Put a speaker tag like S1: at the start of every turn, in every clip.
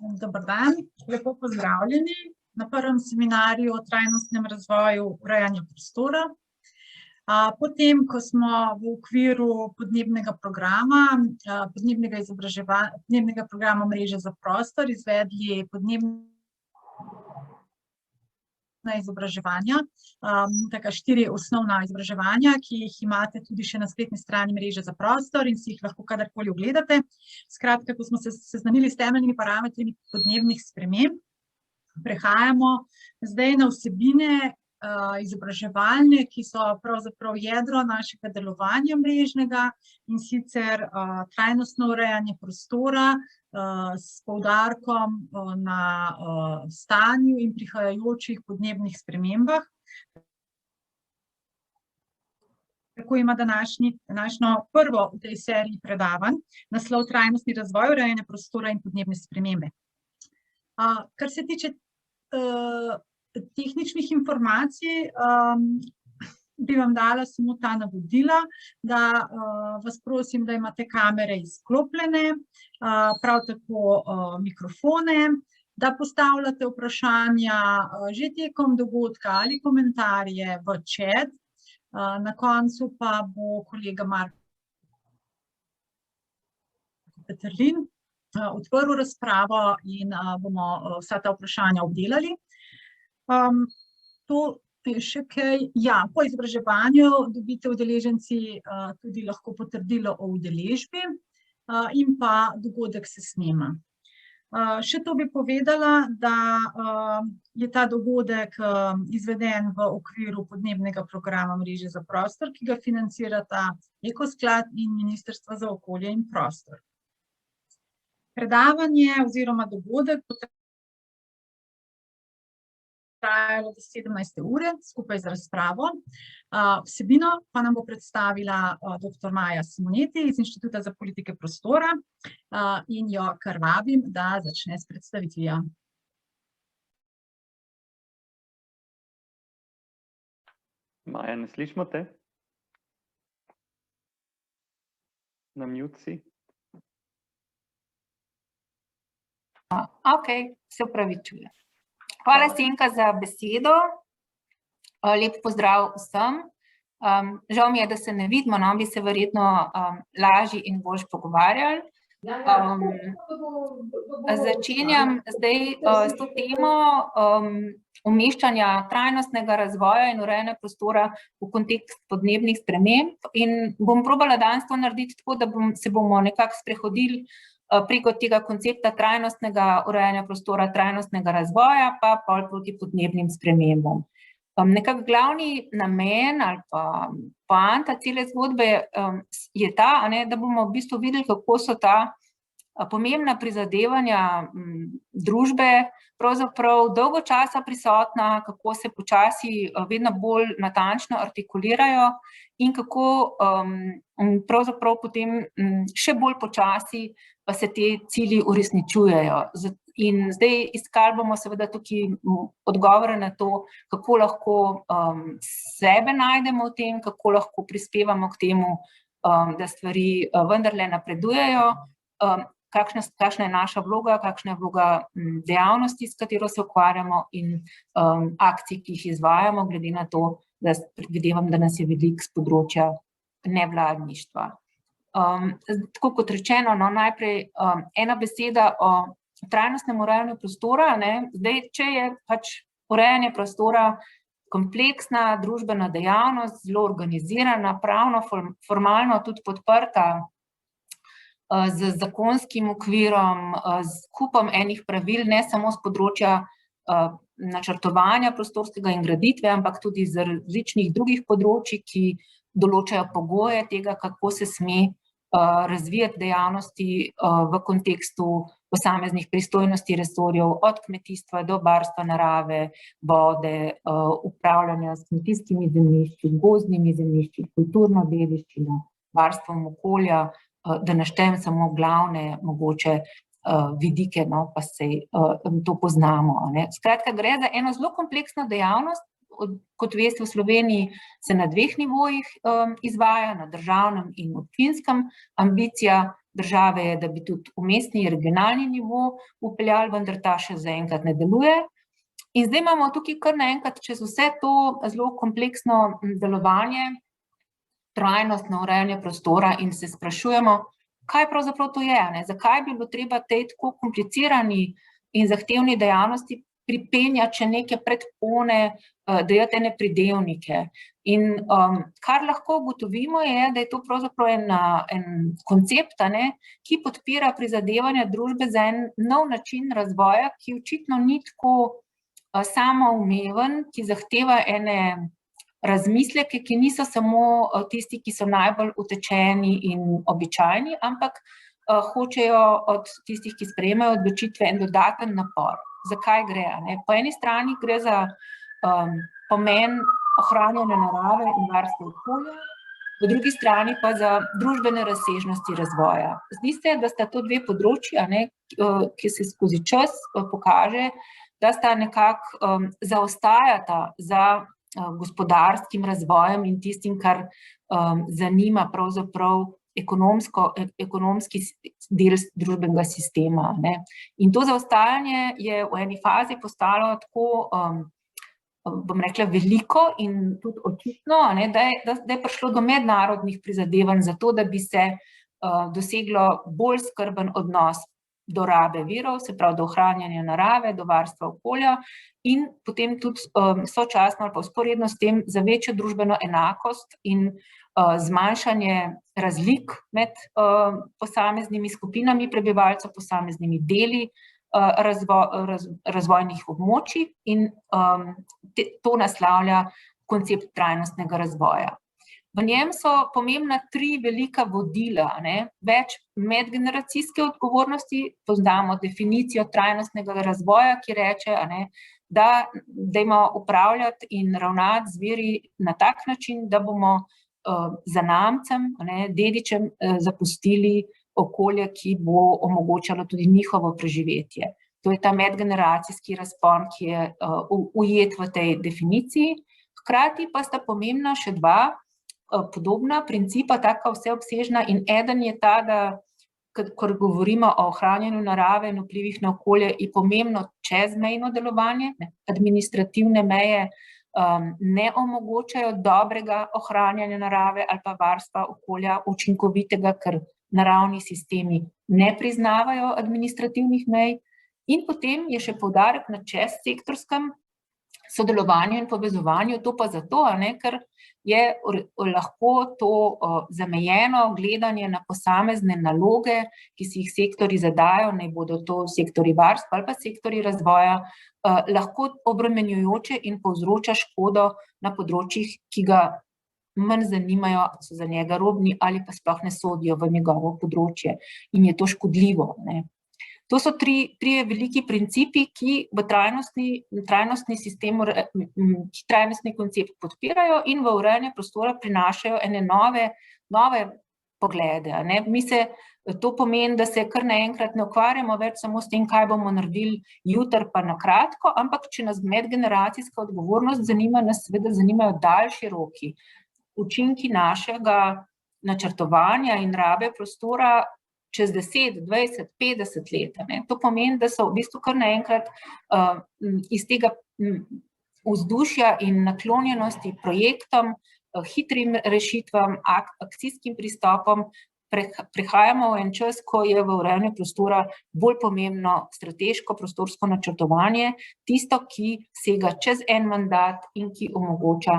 S1: Dober dan, lepo pozdravljeni na prvem seminarju o trajnostnem razvoju urejanja prostora. Potem, ko smo v okviru podnebnega programa, podnebnega programa Mreže za prostor izvedli podnebna izobraževanja, taka 4 osnovna izobraževanja, ki jih imate tudi še na spletni strani Mreže za prostor in si jih lahko kadarkoli ogledate. Skratka, ko smo se seznanili s temeljnimi parametri podnebnih sprememb, prehajamo zdaj na vsebine izobraževalne, ki so pravzaprav jedro našega delovanja mrežnega, in sicer trajnostno urejanje prostora s poudarkom na stanju in prihajajočih podnebnih spremembah. Tako ima današnjo prvo v tej seriji predavanj naslov Trajnostni razvoj urejanja prostora in podnebne spremembe. Kar se tiče tehničnih informacij, bi vam dala samo ta navodila, da vas prosim, da imate kamere izklopljene, prav tako mikrofone, da postavljate vprašanja že tekom dogodka ali komentarje v chat. Na koncu pa bo kolega Marko Peterlin odprl razpravo in bomo vsa ta vprašanja obdelali. To je še kaj. Ja, po izobraževanju dobite udeleženci tudi lahko potrdilo o udeležbi in pa dogodek se snema. Še to bi povedala, da je ta dogodek izveden v okviru podnebnega programa Mreže za prostor, ki ga financirata Ekosklad in Ministrstvo za okolje in prostor. Predavanje oziroma dogodek bo trajalo do 17. ure skupaj z razpravo. Vsebino pa nam bo predstavila dr. Maja Simoneti iz Inštituta za politike prostora in jo kar vabim, da začne s predstavitvijo.
S2: Maja, ne slišimo te? Na mute si?
S3: Okej, se opravičujem. Hvala, Senka, za besedo. Lep pozdrav vsem. Žal mi je, da se ne vidimo, no, bi se verjetno lažje in boljše pogovarjali. Začenjam zdaj s to temo umeščanja trajnostnega razvoja in urejanja prostora v kontekst podnebnih sprememb in bom probala danes to narediti tako, da se bomo nekako sprehodili preko tega koncepta trajnostnega urejanja prostora, trajnostnega razvoja, pa pol proti podnebnim spremembam. Nekako glavni namen ali pa poanta cele zgodbe je ta, da bomo v bistvu videli, kako so ta pomembna prizadevanja družbe pravzaprav dolgo časa prisotna, kako se počasi vedno bolj natančno artikulirajo in kako pravzaprav potem še bolj počasi pa se te cilji uresničujejo. In zdaj iskali bomo seveda tukaj odgovore na to, kako lahko sebe najdemo v tem, kako lahko prispevamo k temu, da stvari vendarle napredujejo, kakšna je naša vloga, kakšna je vloga dejavnosti, s katero se ukvarjamo in akcij, ki jih izvajamo, glede na to, da predvidevam, da nas je veliko s področja nevladništva. Tako kot rečeno, najprej ena beseda o trajnostnem urejanju prostora. Zdaj, če je pač urejanje prostora kompleksna družbena dejavnost, zelo organizirana, pravno, formalno tudi podprta z zakonskim okvirom, z kupom enih pravil, ne samo z področja načrtovanja prostorskega in graditve, ampak tudi z različnih drugih področij, ki določajo pogoje tega, kako se sme razvijati dejavnosti v kontekstu posameznih pristojnosti resorjev, od kmetijstva do varstva narave, vode, upravljanja s kmetijskimi zemljišči, gozdnimi zemljišči, kulturno dediščino, varstvom okolja, da naštejem samo glavne mogoče vidike, pa sej to poznamo. Skratka, gre za eno zelo kompleksno dejavnost. Kot veste, v Sloveniji se na 2 nivojih izvaja, na državnem in občinskem. Ambicija države je, da bi tudi umestni regionalni nivo vpeljali, vendar ta še zaenkrat ne deluje. In zdaj imamo tukaj kar naenkrat čez vse to zelo kompleksno delovanje, trajnostno urejanje prostora in se sprašujemo, kaj pravzaprav to je, ne? Zakaj bi bilo treba tej tako komplicirani in zahtevni dejavnosti pripenjati še neke predpone, dajati ene pridevnike. In kar lahko ugotovimo je, da je to pravzaprav en koncept, ki podpira prizadevanja družbe za en nov način razvoja, ki očitno ni tako samoumeven, ki zahteva ene razmisleke, ki niso samo tisti, ki so najbolj utečeni in običajni, ampak hočejo od tistih, ki sprejemajo odločitve, en dodaten napor. Zakaj gre? Po eni strani gre za pomen ohranjanja narave in varstva okolja, po drugi strani pa za družbene razsežnosti razvoja. Zdi se, da sta to dve področji, ki se skozi čas pokaže, da sta nekako zaostajata za gospodarskim razvojem in tistim, kar zanima pravzaprav ekonomski del družbenega sistema. In to zaostajanje je v eni fazi postalo tako, bom rekla, veliko in tudi očitno, da je prišlo do mednarodnih prizadevanj za to, da bi se doseglo bolj skrben odnos do rabe virov, se pravi do ohranjanja narave, do varstva okolja in potem tudi sočasno ali pa vzporedno s tem za večjo družbeno enakost in zmanjšanje razlik med posameznimi skupinami prebivalcev, posameznimi deli razvojnih območij in to naslavlja koncept trajnostnega razvoja. V njem so pomembna 3 velika vodila, več medgeneracijske odgovornosti, poznamo definicijo trajnostnega razvoja, ki reče, da dajmo upravljati in ravnati z viri na tak način, da bomo zanamcem, dedičem zapustili okolje, ki bo omogočalo tudi njihovo preživetje. To je ta medgeneracijski razpon, ki je ujet v tej definiciji. Hkrati pa sta pomembna še 2 podobna principa, taka vseobsežna in eden je ta, da ko govorimo o ohranjanju narave in vplivih na okolje, je pomembno čezmejno delovanje, administrativne meje ne omogočajo dobrega ohranjanja narave ali pa varstva okolja učinkovitega, ker naravni sistemi ne priznavajo administrativnih mej. In potem je še poudarek na čezsektorskem sodelovanju in povezovanju, to pa zato, ker je lahko to zamejeno gledanje na posamezne naloge, ki si jih sektorji zadajo, naj bodo to sektorji varstva ali pa sektorji razvoja, lahko obremenjujoče in povzroča škodo na področjih, ki ga manj zanimajo, so za njega robni ali pa sploh ne sodijo v njegovo področje in je to škodljivo. To so 3 veliki principi, ki v trajnostni sistem, ki trajnostni koncept podpirajo in v urejanje prostora prinašajo ene nove poglede. To pomeni, da se kar naenkrat ne ukvarjamo več samo s tem, kaj bomo naredili jutri pa na kratko, ampak če nas medgeneracijska odgovornost zanima, nas seveda zanimajo daljši roki. Učinki našega načrtovanja in rabe prostora čez 10, 20, 50 let. To pomeni, da so v bistvu kar naenkrat iz tega vzdušja in naklonjenosti projektom, hitrim rešitvam, akcijskim pristopom, prehajamo v en čas, ko je v urejanju prostora bolj pomembno strateško prostorsko načrtovanje, tisto, ki sega čez en mandat in ki omogoča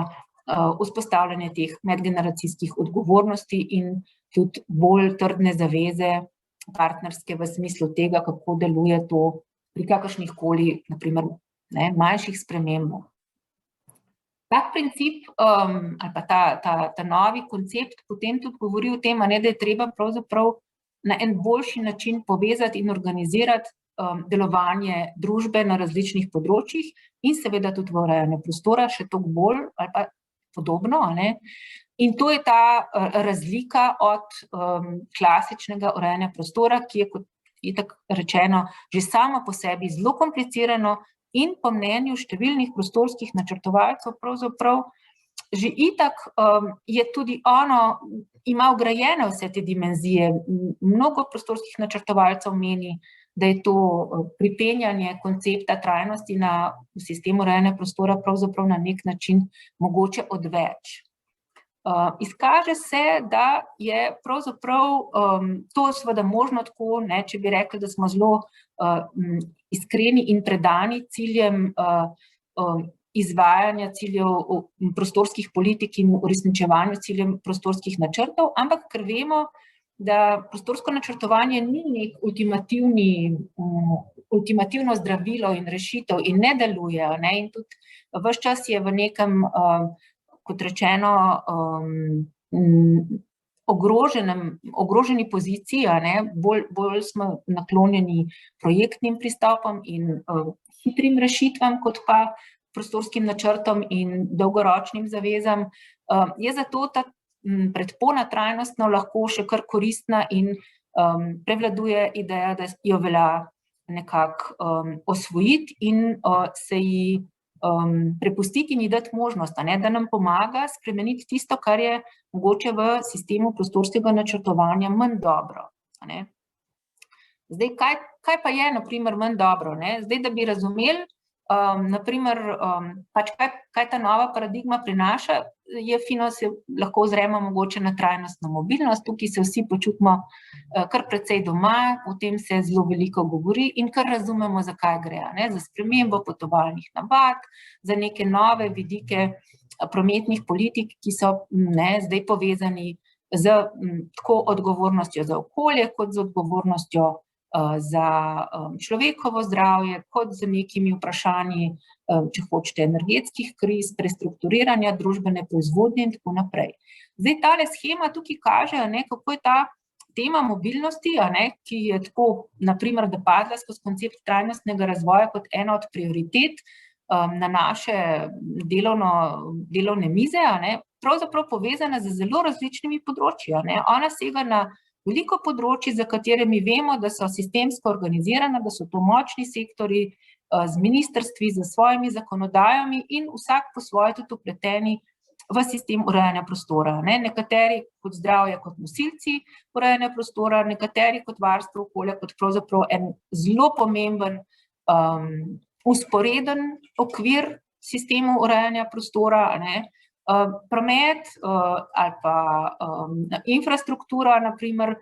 S3: vzpostavljanje teh medgeneracijskih odgovornosti in tudi bolj trdne zaveze partnerske v smislu tega, kako deluje to pri kakršnihkoli, naprimer, manjših spremembah. Tak princip ali pa ta novi koncept potem tudi govori o tem, da je treba pravzaprav na en boljši način povezati in organizirati delovanje družbe na različnih področjih in seveda tudi v urejanju prostora še toliko bolj ali pa podobno. In to je ta razlika od klasičnega urejanja prostora, ki je, kot je tako rečeno, že samo po sebi zelo komplicirano in po mnenju številnih prostorskih načrtovalcev pravzaprav že itak je tudi ono ima vgrajene vse te dimenzije. Mnogo prostorskih načrtovalcev meni, da je to pripenjanje koncepta trajnosti v sistemu urejanja prostora pravzaprav na nek način mogoče odveč. Izkaže se, da je pravzaprav to seveda možno tako, ne, če bi rekli, da smo zelo iskreni in predani ciljem izvajanja ciljev prostorskih politik in uresničevanju ciljem prostorskih načrtov, ampak ker vemo, da prostorsko načrtovanje ni nek ultimativno zdravilo in rešitev in ne deluje, ne, in tudi ves čas je v nekem, kot rečeno, ogroženi poziciji, ne, bolj smo naklonjeni projektnim pristopom in hitrim rešitvam, kot pa prostorskim načrtom in dolgoročnim zavezam, je zato ta predpona trajnostno lahko še kar koristna in prevladuje ideja, da jo velja nekako osvojiti in se ji prepustiti in ji dati možnost, ne, da nam pomaga spremeniti tisto, kar je mogoče v sistemu prostorskega načrtovanja manj dobro. Ne. Zdaj, kaj pa je, na primer, manj dobro? Ne? Zdaj, da bi razumeli, naprimer, pač kaj ta nova paradigma prinaša, je fino, se lahko ozremo mogoče na trajnostno mobilnost, tukaj se vsi počutimo kar precej doma, o tem se zelo veliko govori in kar razumemo, zakaj gre, ne? Za spremembo potovalnih navad, za neke nove vidike prometnih politik, ki so zdaj povezani z tako odgovornostjo za okolje, kot z odgovornostjo za človekovo zdravje, kot z nekimi vprašanji, če hočete, energetskih kriz, prestrukturiranja družbene proizvodnje in tako naprej. Zdaj, tale shema tukaj kaže, kako je ta tema mobilnosti, ki je tako, naprimer, da padla skozi koncept trajnostnega razvoja kot ena od prioritet na naše delovne mize, pravzaprav povezana z zelo različnimi področji. Ona sega na veliko področji, za katere mi vemo, da so sistemsko organizirane, da so to močni sektorji z ministrstvi, z svojimi zakonodajami in vsak po svoje tudi vpleteni v sistem urejanja prostora. Nekateri kot zdravje, kot nosilci urejanja prostora, nekateri kot varstvo okolja, kot pravzaprav en zelo pomemben vzporeden okvir sistemu urejanja prostora, promet ali pa infrastruktura, naprimer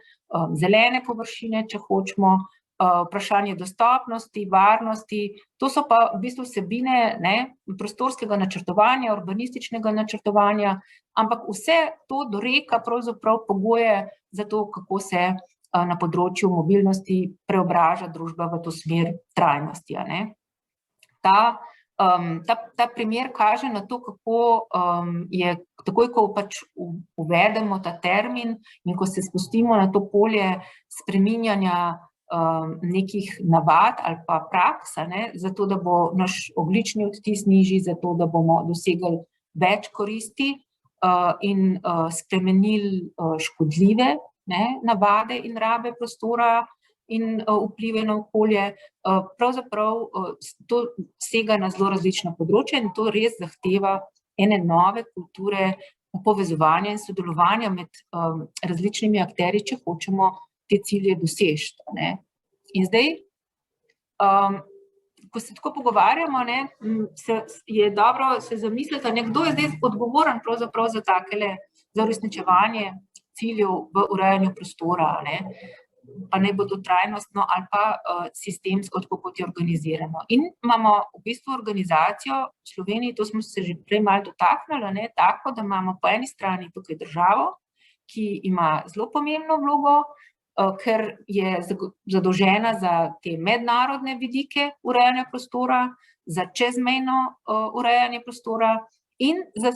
S3: zelene površine, če hočemo, vprašanje dostopnosti, varnosti, to so pa v bistvu vsebine prostorskega načrtovanja, urbanističnega načrtovanja, ampak vse to doreka pravzaprav pogoje za to, kako se na področju mobilnosti preobraža družba v to smer trajnosti. Ta primer kaže na to, kako je, takoj ko pač uvedemo ta termin in ko se spustimo na to polje spreminjanja nekih navad ali pa praks, zato da bo naš ogljični odtis nižji, zato da bomo dosegli več koristi in spremenili škodljive navade in rabe prostora in vplive na okolje, pravzaprav to sega na zelo različna področja in to res zahteva ene nove kulture povezovanja in sodelovanja med različnimi akterji, če hočemo te cilje doseči. In zdaj, ko se tako pogovarjamo, je dobro se zamisliti, kdo je zdaj odgovoren pravzaprav za takele, za uresničevanje ciljev v urejanju prostora, pa naj bo to trajnostno ali pa sistemsko, tako kot je organizirano. In imamo v bistvu organizacijo v Sloveniji, to smo se že prej malo dotaknili, tako, da imamo po eni strani tukaj državo, ki ima zelo pomembno vlogo, ker je zadolžena za te mednarodne vidike urejanja prostora, za čezmejno urejanje prostora in za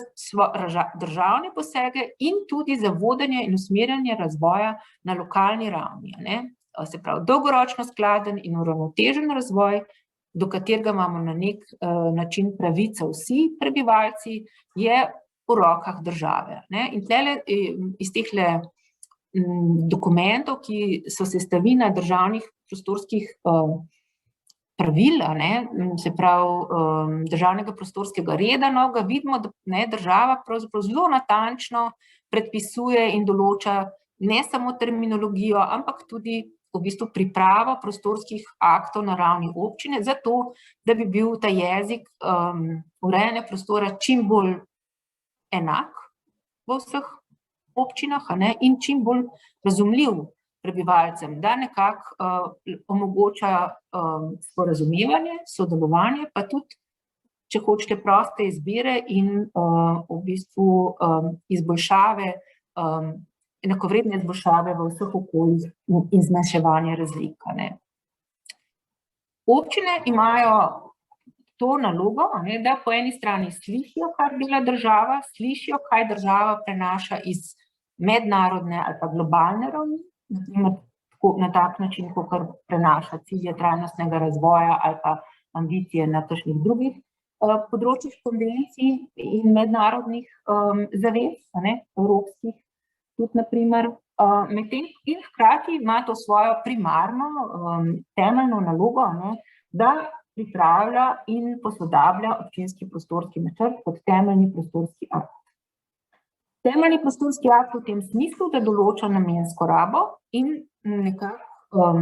S3: državne posege in tudi za vodenje in usmerjanje razvoja na lokalni ravni. Se pravi, dolgoročno skladen in uravnotežen razvoj, do katerega imamo na nek način pravico vsi prebivalci, je v rokah države. In tlele iz tehle dokumentov, ki so sestavina državnih prostorskih pravil, se pravi državnega prostorskega reda, ga vidimo, da država pravzaprav zelo natančno predpisuje in določa ne samo terminologijo, ampak tudi v bistvu pripravo prostorskih aktov na ravni občine, zato, da bi bil ta jezik urejanja prostora čim bolj enak v vseh občinah, in čim bolj razumljiv prebivalcem, da nekako omogoča sporazumevanje, sodelovanje, pa tudi, če hočete, proste izbire in v bistvu izboljšave, enakovredne izboljšave v vseh okoljih in zmanjševanje razlik. Občine imajo to nalogo, da po eni strani slišijo, kar dela država, slišijo, kaj država prenaša iz mednarodne ali pa globalne ravni, naprimer na tak način, kot prenaša cilje trajnostnega razvoja ali pa ambicije na kakšnih drugih področjih konvencij in mednarodnih zavez, evropskih, tudi naprimer, medtem in hkrati ima to svojo primarno temeljno nalogo, da pripravlja in posodablja občinski prostorski načrt kot temeljni prostorski akt. Temeljni prostorski akt v tem smislu, da določa namensko rabo in nekako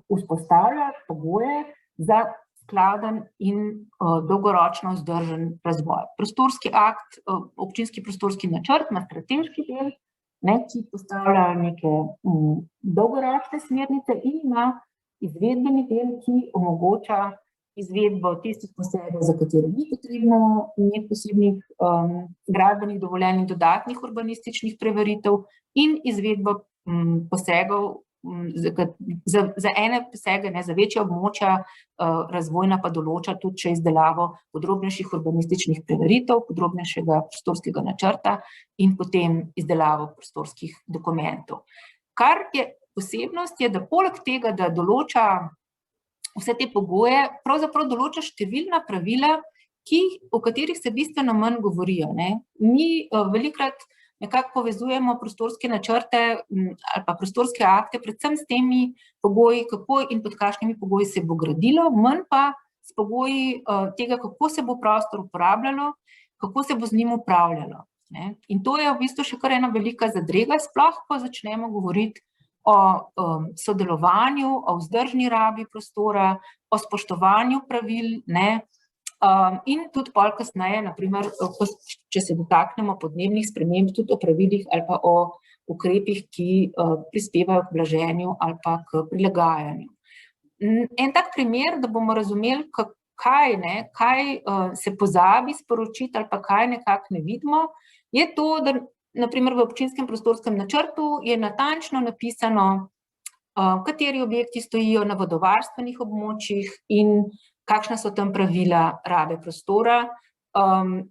S3: vzpostavlja pogoje za skladen in dolgoročno vzdržen razvoj. Prostorski akt, občinski prostorski načrt ima strateški del, ki postavlja neke dolgoročne smernice in ima izvedbeni del, ki omogoča izvedbo tistih posegov, za katere ni potrebno imeti posebnih gradbenih dovoljenj in dodatnih urbanističnih preveritev in izvedbo posegov za ene posege, za večja območja razvojna pa določa tudi še izdelavo podrobnejših urbanističnih preveritev, podrobnejšega prostorskega načrta in potem izdelavo prostorskih dokumentov. Kar je posebnost, je, da poleg tega, da določa vse te pogoje, pravzaprav določa številna pravila, o katerih se bistveno manj govorijo. Mi velikokrat nekako povezujemo prostorske načrte ali pa prostorske akte, predvsem s temi pogoji, kako in pod kakšnimi pogoji se bo gradilo, manj pa s pogoji tega, kako se bo prostor uporabljalo, kako se bo z njim upravljalo. In to je v bistvu še kar ena velika zadrega, sploh ko začnemo govoriti o sodelovanju, o vzdržni rabi prostora, o spoštovanju pravil, in tudi pol kasneje, naprimer, če se dotaknemo podnebnih sprememb, tudi o pravilih ali pa o ukrepih, ki prispevajo k blaženju ali pa k prilagajanju. En tak primer, da bomo razumeli, kaj se pozabi sporočiti ali pa kaj nekako ne vidimo, je to, da naprimer v občinskem prostorskem načrtu je natančno napisano, kateri objekti stojijo na vodovarstvenih območjih in kakšna so tam pravila rabe prostora,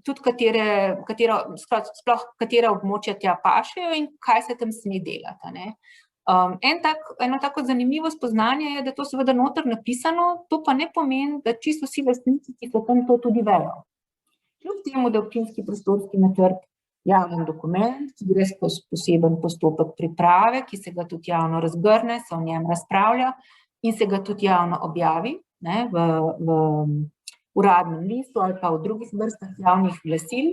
S3: tudi katera območja tja pašejo in kaj se tam sme delati. Eno tako zanimivo spoznanje je, da to seveda noter napisano, to pa ne pomeni, da čisto vsi lastniki, ki so tam, to tudi vejo. Kljub temu, da občinski prostorski načrt javen dokument, ki gre skozi poseben postopek priprave, ki se ga tudi javno razgrne, se o njem razpravlja in se ga tudi javno objavi v uradnem listu ali pa v drugih vrstah javnih glasil,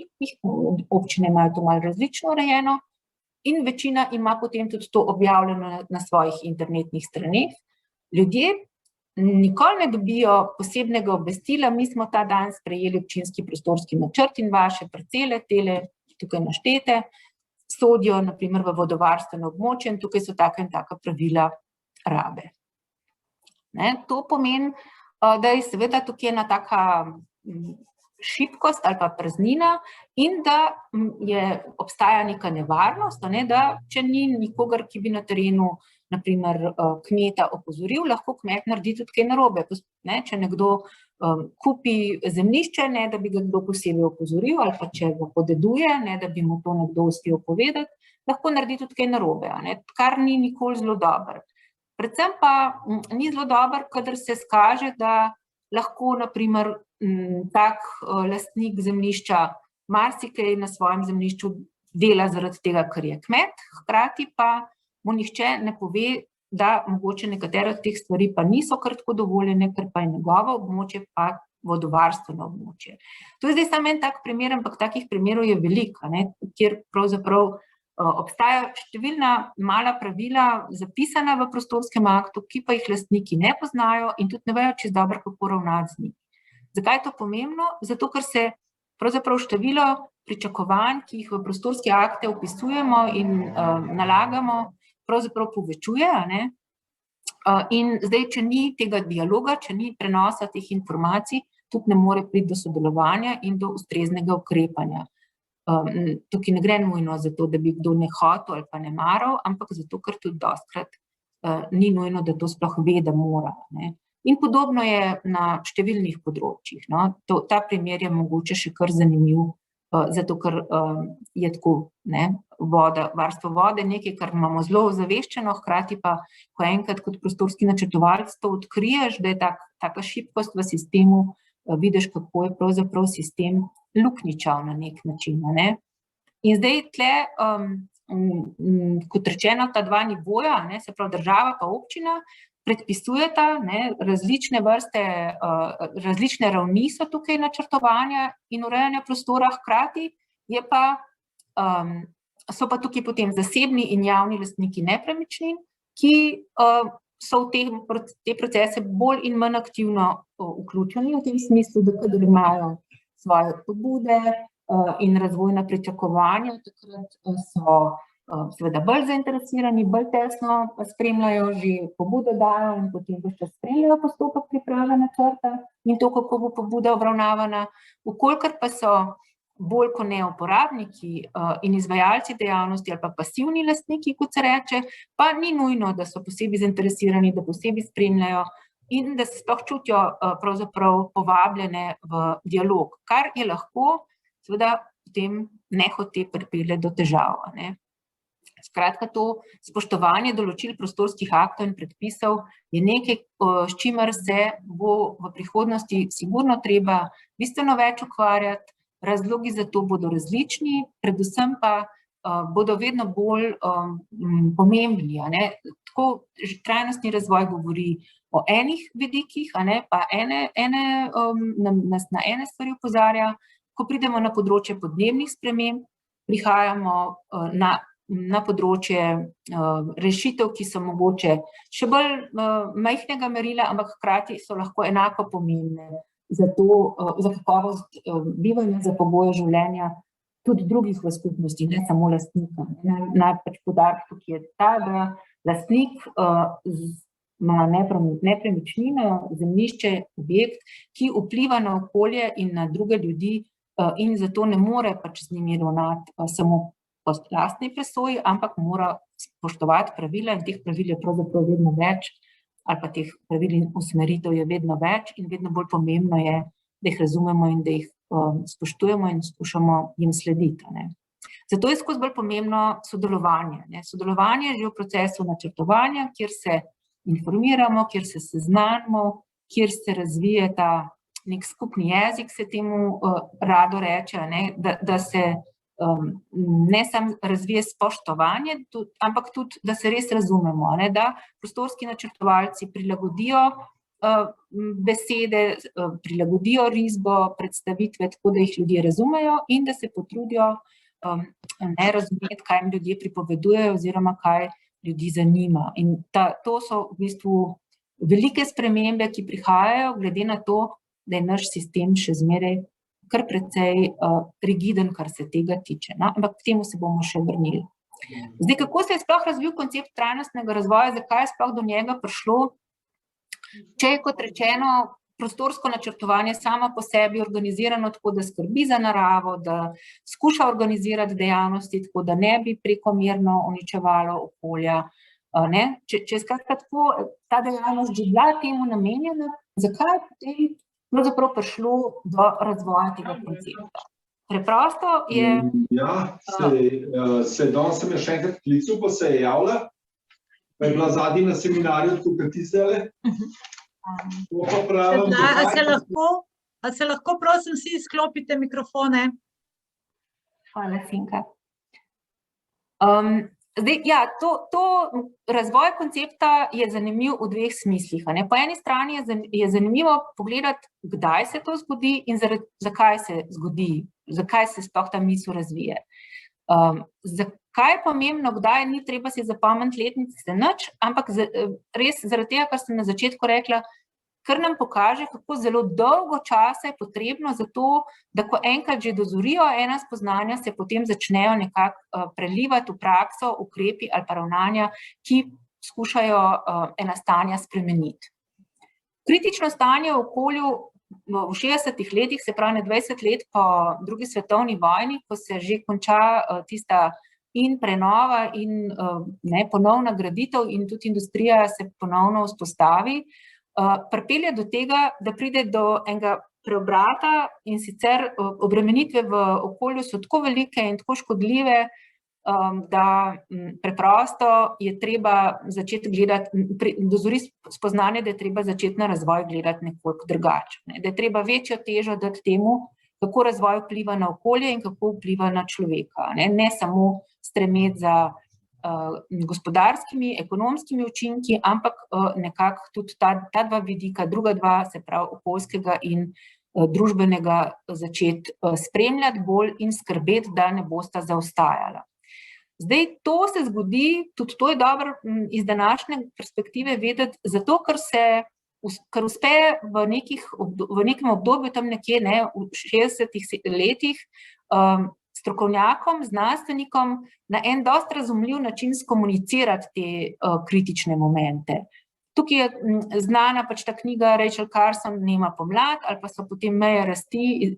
S3: občine imajo to malo različno urejeno in večina ima potem tudi to objavljeno na svojih internetnih straneh. Ljudje nikoli ne dobijo posebnega obvestila, mi smo ta dan sprejeli občinski prostorski načrt in vaše parcele, tele tukaj naštete, sodijo naprimer v vodovarstveno območje in tukaj so taka in taka pravila rabe. To pomeni, da je seveda tukaj ena taka šibkost ali pa praznina in da obstaja neka nevarnost, da če ni nikogar, ki bi na terenu naprimer kmeta opozoril, lahko kmet naredi tudi kaj narobe. Če nekdo kupi zemljišče, ne da bi ga kdo posebej opozoril, ali pa če ga podeduje, ne da bi mu to nekdo uspel povedati, lahko naredi tudi kaj narobe, kar ni nikoli zelo dobro. Predvsem pa ni zelo dobro, kadar se skaže, da lahko naprimer tak lastnik zemljišča marsikaj na svojem zemljišču dela zaradi tega, ker je kmet, hkrati pa mu nihče ne pove, da mogoče nekatere od teh stvari pa niso kar tako dovoljene, ker pa je njegovo območje pa vodovarstveno območje. To je zdaj samo en tak primer, ampak takih primerov je veliko, kjer pravzaprav Obstajajo številna mala pravila zapisana v prostorskem aktu, ki pa jih lastniki ne poznajo in tudi ne vejo čisto dobro, kako ravnati z njimi. Zakaj je to pomembno? Zato, ker se pravzaprav število pričakovanj, ki jih v prostorske akte opisujemo in nalagamo, pravzaprav povečuje, ne? In zdaj, če ni tega dialoga, če ni prenosa teh informacij, tudi ne more priti do sodelovanja in do ustreznega ukrepanja. Tukaj ne gre nujno za to, da bi kdo ne hotel ali pa ne maral, ampak zato, ker tudi dostikrat ni nujno, da to sploh ve, da mora, ne. In podobno je na številnih področjih, no. Ta primer je mogoče še kar zanimiv, zato ker je tako, ne, voda, varstvo vode, nekaj, kar imamo zelo ozaveščeno, hkrati pa, ko enkrat kot prostorski načrtovalec to odkriješ, da je taka šibkost v sistemu, vidiš, kako je pravzaprav sistem luknjičav na nek način, ne. In zdaj tle, kot rečeno, ta dva nivoja, ne, se pravi država pa občina, predpisujeta, ne, različne vrste, različne ravni so tukaj načrtovanja in urejanja prostora, hkrati je pa, so pa tukaj potem zasebni in javni lastniki nepremičnin, ki so v te procese bolj in manj aktivno vključeni v tem smislu, da kadar imajo svoje pobude in razvojna pričakovanja, takrat so seveda bolj zainteresirani, bolj tesno spremljajo, že pobudo dajo in potem še spremljajo postopek priprave načrta in to, kako bo pobuda obravnavana. V kolikor pa so bolj kot ne uporabniki in izvajalci dejavnosti ali pa pasivni lastniki, kot se reče, pa ni nujno, da so posebej zainteresirani, da posebej spremljajo in da se sploh čutijo pravzaprav povabljene v dialog, kar je lahko seveda potem nehote pripelje do težav, ne. Skratka, to spoštovanje določil prostorskih aktov in predpisov je nekaj, s čimer se bo v prihodnosti sigurno treba bistveno več ukvarjati. Razlogi za to bodo različni, predvsem pa bodo vedno bolj pomembni, a ne. Tako trajnostni razvoj govori o enih vidikih, a ne, pa nas na ene stvari opozarja, ko pridemo na področje podnebnih sprememb, prihajamo na področje rešitev, ki so mogoče še bolj majhnega merila, ampak hkrati so lahko enako pomembne za kakovost bivanja, za pogoje življenja tudi drugih v skupnosti, ne samo lastnika. Najpač poudarek je ta, da lastnik ima nepremičnino, zemljišče, objekt, ki vpliva na okolje in na druge ljudi in zato ne more pač z njimi ravnati samo po lastni presoji, ampak mora spoštovati pravila in teh pravil je pravzaprav vedno več, ali pa teh pravil in usmeritev je vedno več in vedno bolj pomembno je, da jih razumemo in da jih spoštujemo in skušamo jim slediti, ne. Zato je skozi bolj pomembno sodelovanje, ne. Sodelovanje že v procesu načrtovanja, kjer se informiramo, kjer se seznanimo, kjer se razvije ta nek skupni jezik, se temu rado reče, ne, da se ne samo razvije spoštovanje, ampak tudi, da se res razumemo, ne, da prostorski načrtovalci prilagodijo besede, prilagodijo risbo, predstavitve, tako da jih ljudje razumejo in da se potrudijo ne razumeti, kaj jim ljudje pripovedujejo oziroma kaj ljudi zanima. In to so v bistvu velike spremembe, ki prihajajo, glede na to, da je naš sistem še zmeraj kar precej rigiden, kar se tega tiče, no? Ampak k temu se bomo še vrnili. Zdaj, kako se je sploh razvil koncept trajnostnega razvoja, zakaj je sploh do njega prišlo? Če je, kot rečeno, prostorsko načrtovanje samo po sebi organizirano tako, da skrbi za naravo, da skuša organizirati dejavnosti tako, da ne bi prekomerno uničevalo okolja, ne? Če skratka tako ta dejavnost že bila temu namenjena, zakaj potem pravzaprav prišlo do razvoja tega koncepta? Preprosto je...
S4: Ja, se danes sem jo še enkrat klical, pa se je javila, pa je bila zadnji na seminarju, tukaj tistele.
S1: A se lahko prosim vsi izklopite mikrofone?
S3: Hvala, Sinka. Zdaj, ja, to razvoj koncepta je zanimiv v dveh smislih, a ne. Po eni strani je zanimivo pogledati, kdaj se to zgodi in zakaj se zgodi, zakaj se sploh ta misel razvije. Zakaj je pomembno, kdaj ni treba si zapomniti letnice nič, ampak res zaradi tega, kar sem na začetku rekla, ker nam pokaže, kako zelo dolgo časa je potrebno za to, da ko enkrat že dozorijo ena spoznanja, se potem začnejo nekako prelivati v prakso, ukrepi ali pa ravnanja, ki skušajo ena stanja spremeniti. Kritično stanje v okolju v 60-ih letih, se pravi 20 let po drugi svetovni vojni, ko se že konča tista in prenova in ponovna graditev in tudi industrija se ponovno vzpostavi, pripelje do tega, da pride do enega preobrata in sicer obremenitve v okolju so tako velike in tako škodljive, da preprosto je treba začeti gledati, dozori spoznanje, da je treba začeti na razvoj gledati nekoliko drugače, da je treba večjo težo dati temu, kako razvoj vpliva na okolje in kako vpliva na človeka, ne samo stremeti za gospodarskimi, ekonomskimi učinki, ampak nekako tudi ta dva vidika, druga dva, se pravi okoljskega in družbenega, začeti spremljati bolj in skrbeti, da ne bosta zaostajala. Zdaj, to se zgodi, tudi to je dobro iz današnje perspektive vedeti, zato ker uspe v nekem obdobju tam nekje v 60-ih letih strokovnjakom, znanstvenikom na en dosti razumljiv način skomunicirati te kritične momente. Tukaj je znana pač ta knjiga Rachel Carson Nema pomlad, ali pa so potem Meje rasti,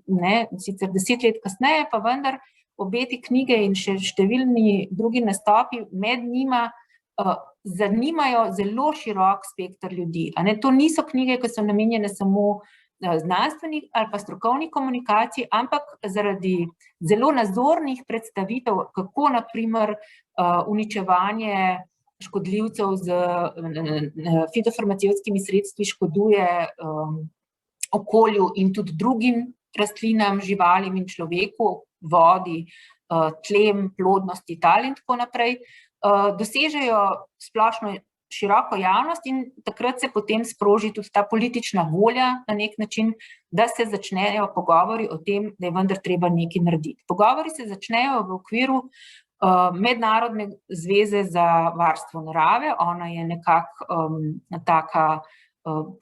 S3: sicer 10 let kasneje, pa vendar obe te knjige in še številni drugi nastopi med njima zanimajo zelo širok spekter ljudi. To niso knjige, ki so namenjene samo znanstvenih ali pa strokovnih komunikacij, ampak zaradi zelo nazornih predstavitev, kako na primer uničevanje škodljivcev z fitofarmacevtskimi sredstvi škoduje okolju in tudi drugim rastlinam, živalim in človeku, vodi, tlem, plodnosti, tal in tako naprej, dosežejo splošno široko javnost in takrat se potem sproži tudi ta politična volja na nek način, da se začnejo pogovori o tem, da je vendar treba nekaj narediti. Pogovori se začnejo v okviru Mednarodne zveze za varstvo narave, ona je nekako taka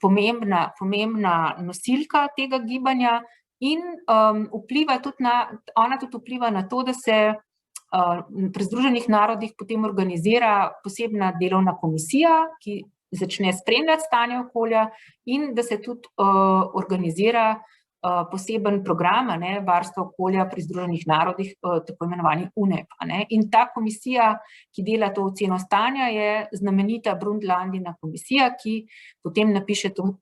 S3: pomembna nosilka tega gibanja in ona tudi vpliva na to, da se pri Združenih narodih potem organizira posebna delovna komisija, ki začne spremljati stanje okolja in da se tudi organizira poseben program varstva okolja pri Združenih narodih, tako imenovani UNEP. In ta komisija, ki dela to oceno stanja, je znamenita Brundtlandina komisija, ki potem napiše to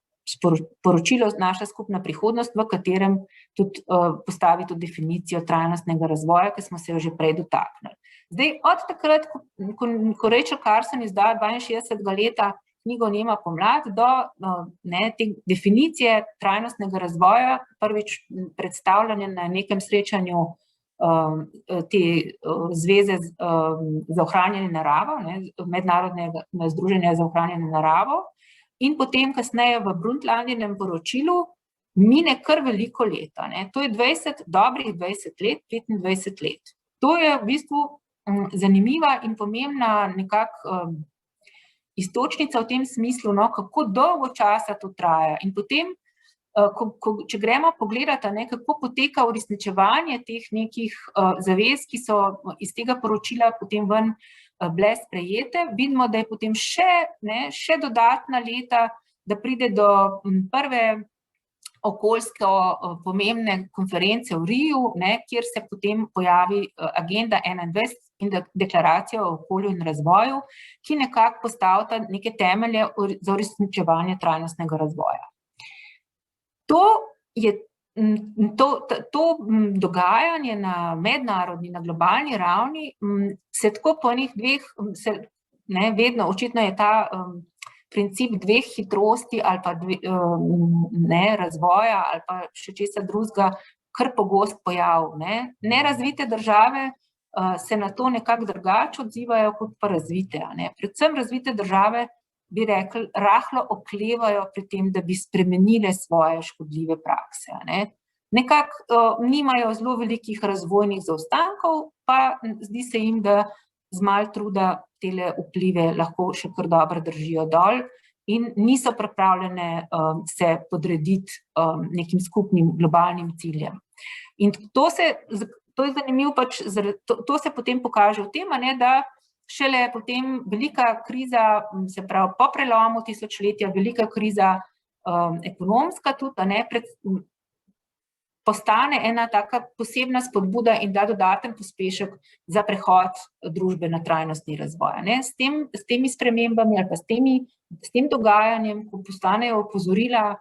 S3: poročilo Naša skupna prihodnost, v katerem tudi postavi to definicijo trajnostnega razvoja, ki smo se jo že prej dotaknili. Zdaj, od takrat, ko Rachel Carson izda 62. leta knjigo Nema pomlad, do te definicije trajnostnega razvoja, prvič predstavljanje na nekem srečanju te zveze za ohranjanje narave, Mednarodnega združenja za ohranjanje narave, in potem kasneje v Brundtlandinem poročilu mine kar veliko leta. To je dobrih 20 let, 25 let. To je v bistvu zanimiva in pomembna nekako iztočnica v tem smislu, kako dolgo časa to traja. In potem, če gremo pogledati, kako poteka uresničevanje teh nekih zavez, ki so iz tega poročila potem ven bile sprejete, vidimo, da je potem še dodatna leta, da pride do prve okoljsko pomembne konference v Riju, kjer se potem pojavi Agenda 21 in deklaracija o okolju in razvoju, ki nekako postavlja neke temelje za uresničevanje trajnostnega razvoja. To dogajanje na mednarodni, na globalni ravni se tako po enih dveh, vedno očitno je ta princip dveh hitrosti ali pa razvoja ali pa še česa drugega kar pogost pojav. Nerazvite države se na to nekako drugače odzivajo kot pa razvite. Predvsem razvite države, bi rekli, rahlo oklevajo pri tem, da bi spremenile svoje škodljive prakse. nekako nimajo zelo velikih razvojnih zaostankov, pa zdi se jim, da z malo truda tele vplive lahko še kar dobro držijo dol in niso pripravljene se podrediti nekim skupnim globalnim ciljem. In to je zanimivo, to se potem pokaže v tem, da šele potem velika kriza, se pravi po prelomu tisočletja, velika kriza ekonomska tudi, postane ena taka posebna spodbuda in da dodaten pospešek za prehod družbe na trajnostni razvoj. S temi spremembami ali pa s tem dogajanjem, ko postanejo opozorila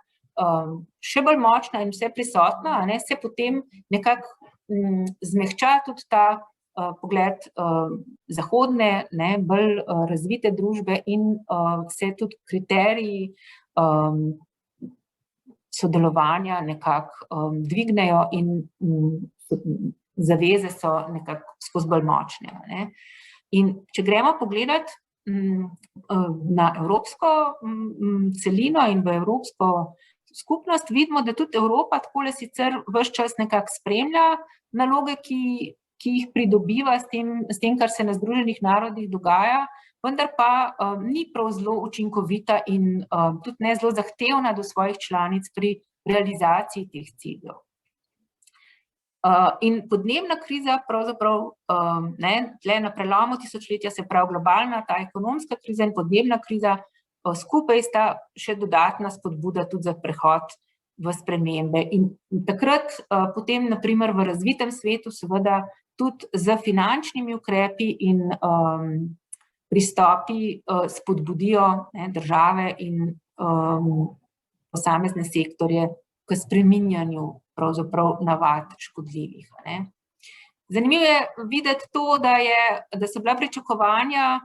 S3: še bolj močna in vse prisotna, se potem nekako zmehča tudi ta pogled zahodne, bolj razvite družbe in se tudi kriteriji sodelovanja nekako dvignejo in zaveze so nekako skozi bolj močne. In če gremo pogledat na evropsko celino in v evropsko skupnost, vidimo, da tudi Evropa takole sicer ves čas nekako spremlja naloge, ki jih pridobiva s tem, kar se na Združenih narodih dogaja, vendar pa ni prav zelo učinkovita in tudi ne zelo zahtevna do svojih članic pri realizaciji teh ciljev. In podnebna kriza pravzaprav, tle na prelomu tisočletja, se pravi globalna, ta ekonomska kriza in podnebna kriza, skupaj sta še dodatna spodbuda tudi za prehod v spremembe. In takrat potem, na primer, v razvitem svetu, seveda tudi z finančnimi ukrepi in pristopi spodbudijo države in posamezne sektorje k spreminjanju pravzaprav navad škodljivih. Zanimivo je videti to, da so bila pričakovanja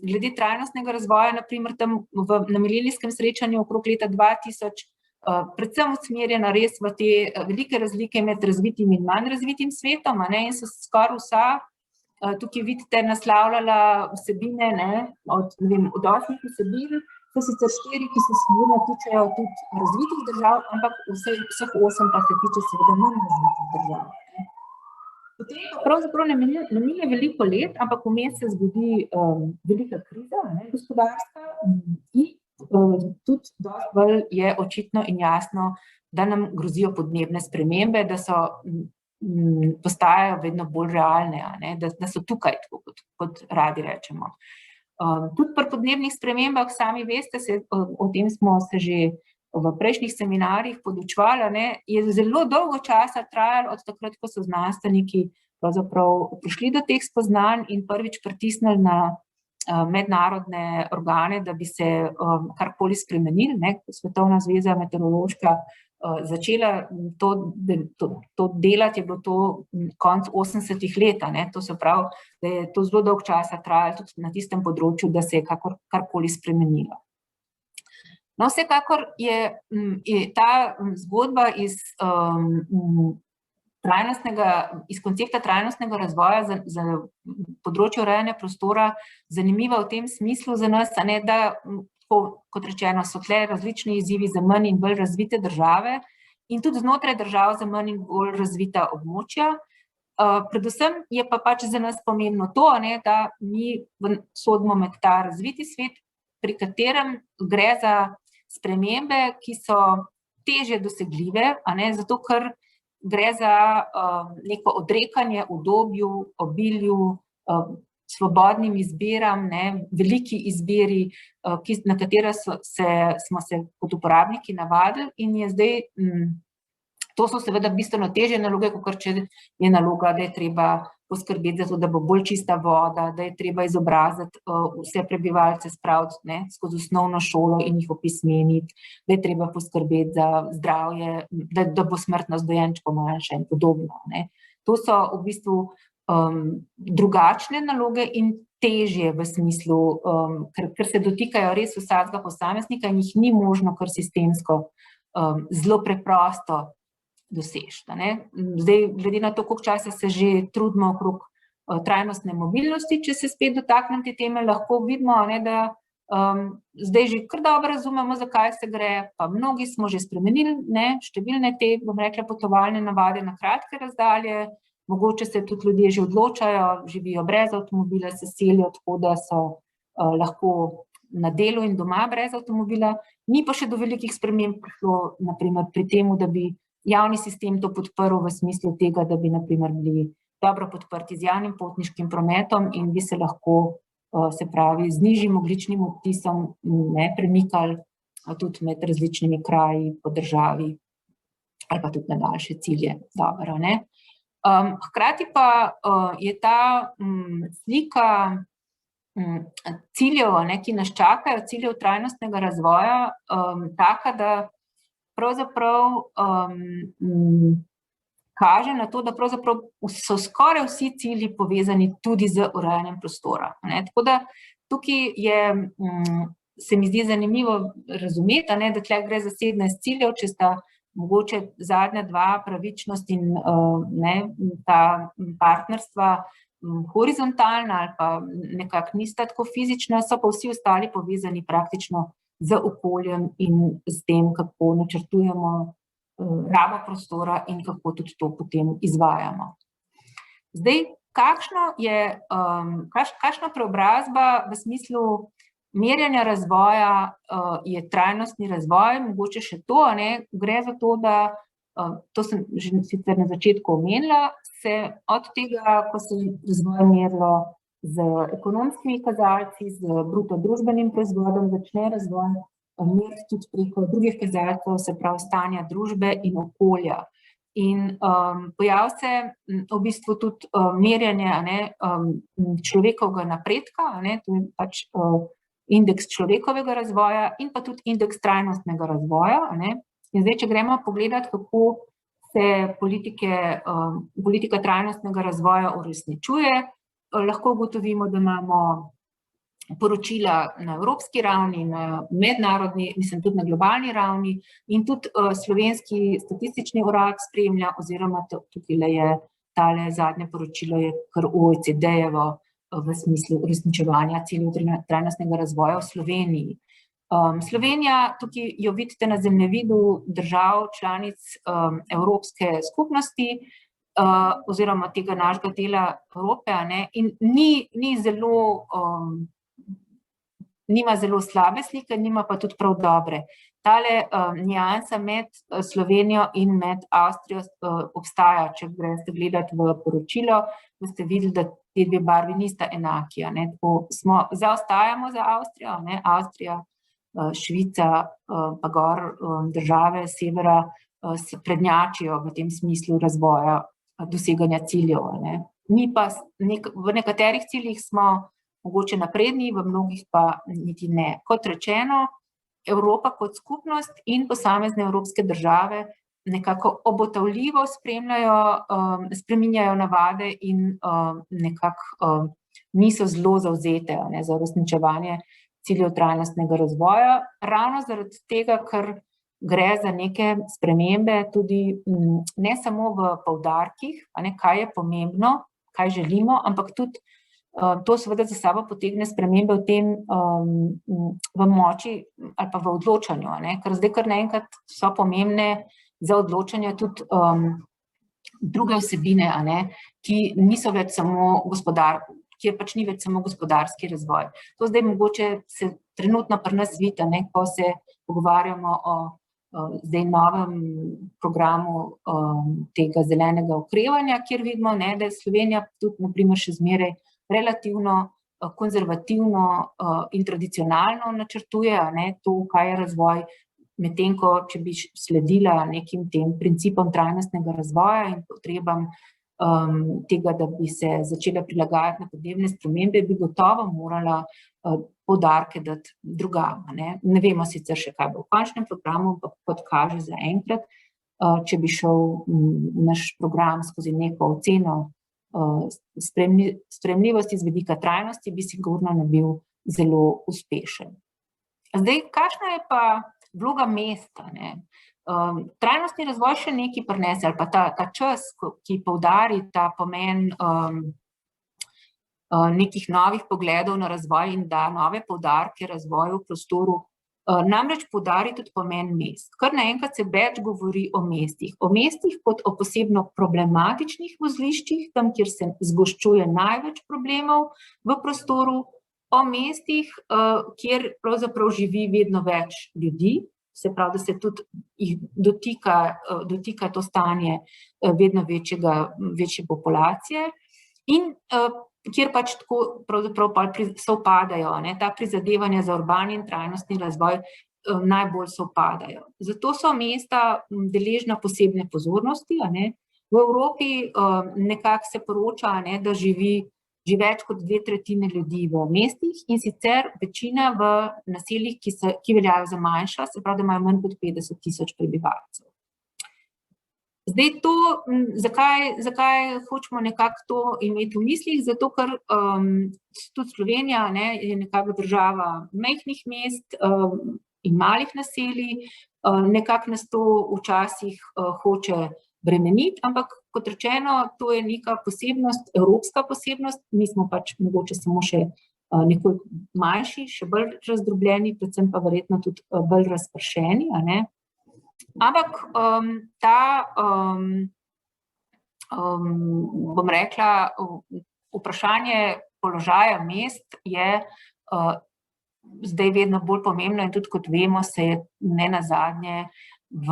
S3: glede trajnostnega razvoja, na primer tam na milenijskem srečanju okrog leta 2000, predvsem usmerjena res v te velike razlike med razvitim in manj razvitim svetom, in so skoraj vsa, tukaj vidite, naslavljala vsebine, od 8 vsebin, so sicer 4, ki se sigurno tičejo tudi razvitih držav, ampak vseh 8 pa se tiče seveda manj razvitih držav. Potem pa pravzaprav ne minje veliko let, ampak vmes se zgodi velika kriza, gospodarska, in tudi dosti bolj je očitno in jasno, da nam grozijo podnebne spremembe, da so postajajo vedno bolj realne, da so tukaj, kot radi rečemo. Tudi pri podnebnih spremembah, sami veste, o tem smo se že v prejšnjih seminarjih podučevali, je zelo dolgo časa trajalo od takrat, ko so znanstveniki pravzaprav prišli do teh spoznanj in prvič pritisnili na mednarodne organe, da bi se karkoli spremenili, Svetovna zveza meteorološka začela to delati, je bilo to konec 80-ih let, to se pravi, da je to zelo dolgo časa trajalo tudi na tistem področju, da se je karkoli spremenilo. No, vsekakor je ta zgodba iz koncepta trajnostnega razvoja za področje urejanja prostora zanimiva v tem smislu za nas, da, kot rečeno, so tle različni izzivi za manj in bolj razvite države in tudi znotraj držav za manj in bolj razvita območja. Predvsem je pa pač za nas pomembno to, da mi sodimo med ta razviti svet, pri katerem gre za spremembe, ki so težje dosegljive, zato ker gre za neko odrekanje udobju, obilju, svobodnim izbiram, veliki izbiri, na katera smo se kot uporabniki navadili in je zdaj, to so seveda bistveno težje naloge, kot če je naloga, da je treba poskrbeti za to, da bo bolj čista voda, da je treba izobraziti vse prebivalce, spraviti skozi osnovno šolo in jih opismeniti, da je treba poskrbeti za zdravje, da bo smrtnost dojenčkov manjša in podobno. To so v bistvu drugačne naloge in težje v smislu, ker se dotikajo res vsakega posameznika in jih ni možno kar sistemsko zelo preprosto doseči. Zdaj, glede na to, koliko časa se že trudimo okrog trajnostne mobilnosti, če se spet dotaknem te teme, lahko vidimo, da Zdaj že kar dobro razumemo, zakaj se gre, pa mnogi smo že spremenili, številne te, bom rekla, potovalne navade na kratke razdalje, mogoče se tudi ljudje že odločajo, živijo brez avtomobila, se selijo tako, da so lahko na delu in doma brez avtomobila. Ni pa še do velikih sprememb prišlo, naprimer pri tem, da bi javni sistem to podprl v smislu tega, da bi naprimer bili dobro podprti z javnim potniškim prometom in bi se lahko, se pravi, z nižjim ogljičnim odtisom premikali tudi med različnimi kraji po državi ali pa tudi na daljše cilje. Dobro, ne? Hkrati pa je ta slika ciljev, ki nas čakajo, ciljev trajnostnega razvoja, taka, da pravzaprav kaže na to, da pravzaprav so skoraj vsi cilji povezani tudi z urejanjem prostora. Tako da tukaj se mi zdi zanimivo razumeti, da tukaj gre za 17 ciljev, če sta mogoče zadnja dva, pravičnost in ta partnerstva horizontalna ali pa nekako nista tako fizična, so pa vsi ostali povezani praktično z okoljem in s tem, kako načrtujemo rabo prostora in kako tudi to potem izvajamo. Zdaj, kakšna preobrazba v smislu merjenja razvoja je trajnostni razvoj, mogoče še to, gre za to, da, to sem že sicer na začetku omenila, se od tega, ko se je razvoj merilo z ekonomskimi kazalci, z bruto družbenim proizvodom, začne razvoj meriti tudi preko drugih kazalcev, se pravi stanja družbe in okolja. In pojavi se v bistvu tudi merjenje človekovega napredka, to je pač indeks človekovega razvoja in pa tudi indeks trajnostnega razvoja. In zdaj, če gremo pogledati, kako se politika trajnostnega razvoja uresničuje, lahko ugotovimo, da imamo poročila na evropski ravni, na mednarodni, mislim tudi na globalni ravni in tudi Slovenski statistični urad spremlja oziroma tukaj je tale zadnje poročilo je kar OECD-jevo v smislu uresničevanja ciljev trajnostnega razvoja v Sloveniji. Slovenija, tukaj jo vidite na zemljevidu držav članic Evropske skupnosti oziroma tega našega dela Evrope, in nima zelo slabe slike, nima pa tudi prav dobre. Tale niansa med Slovenijo in med Avstrijo obstaja, če greste gledati v poročilo, boste videli, da te dve barvi nista enaki. Zaostajamo za Avstrijo, Avstrija, Švica, pa gor države severa prednjačijo v tem smislu razvoja, doseganja ciljev. Mi pa v nekaterih ciljih smo mogoče napredni, v mnogih pa niti ne. Kot rečeno, Evropa kot skupnost in posamezne evropske države nekako obotavljivo spreminjajo navade in nekako niso zelo zavzete za uresničevanje ciljev trajnostnega razvoja, ravno zaradi tega, ker gre za neke spremembe tudi ne samo v poudarkih, kaj je pomembno, kaj želimo, ampak tudi to seveda za sabo potegne spremembe v tem v moči ali pa v odločanju, ker zdaj kar naenkrat so pomembne za odločanje tudi druge vsebine, ki niso več samo kjer pač ni več samo gospodarski razvoj. To zdaj mogoče se trenutno pri nas vidi, ko se pogovarjamo o zdaj novem programu tega zelenega okrevanja, kjer vidimo, da je Slovenija tudi naprimer še zmeraj relativno konzervativno in tradicionalno načrtuje to, kaj je razvoj, medtem ko če bi sledila nekim tem principom trajnostnega razvoja in potrebam tega, da bi se začela prilagajati na podnebne spremembe, bi gotovo morala poudarke dati drugam. Ne vemo sicer še, kaj bo v končnem programu, ampak kot kaže za enkrat, če bi šel naš program skozi neko oceno sprejemljivosti z vidika trajnosti, bi sigurno ne bil zelo uspešen. Zdaj, kakšna je pa vloga mesta? Trajnostni razvoj še nekaj prinese, ali pa ta čas, ki poudari ta pomen nekih novih pogledov na razvoj in da nove poudarke razvoju v prostoru. Namreč poudari tudi pomen mest. Kar naenkrat se več govori o mestih kot o posebno problematičnih vozliščih, tam, kjer se zgoščuje največ problemov v prostoru, o mestih, kjer pravzaprav živi vedno več ljudi, se pravi, da se tudi jih dotika to stanje vedno večje populacije in kjer pač tako pravzaprav sovpadajo, ta prizadevanja za urbani in trajnostni razvoj najbolj sovpadajo. Zato so mesta deležna posebne pozornosti. V Evropi nekako se poroča, da živi že več kot 2/3 ljudi v mestih in sicer večina v naseljih, ki veljajo za manjša, se pravi, da imajo manj kot 50 tisoč prebivalcev. Zdaj to, zakaj hočemo nekako to imeti v mislih, zato ker tudi Slovenija je nekako država majhnih mest in malih naselij, nekako nas to včasih hoče bremeniti, ampak kot rečeno, to je neka posebnost, evropska posebnost, mi smo pač mogoče samo še nekoliko manjši, še bolj razdrobljeni, predvsem pa verjetno tudi bolj razpršeni, Ampak bom rekla, vprašanje položaja mest je zdaj vedno bolj pomembno in tudi kot vemo, se je nenazadnje v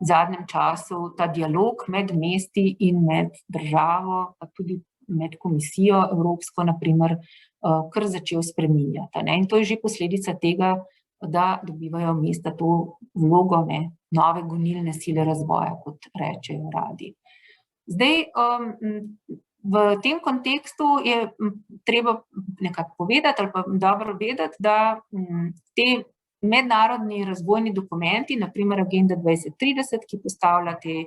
S3: zadnjem času ta dialog med mesti in med državo, pa tudi med komisijo evropsko, naprimer, kar začel spreminjati. In to je že posledica tega, da dobivajo mesta to vlogo nove gonilne sile razvoja, kot rečejo radi. Zdaj, v tem kontekstu je treba nekako povedati ali pa dobro vedeti, da te mednarodni razvojni dokumenti, naprimer Agenda 2030, ki postavlja te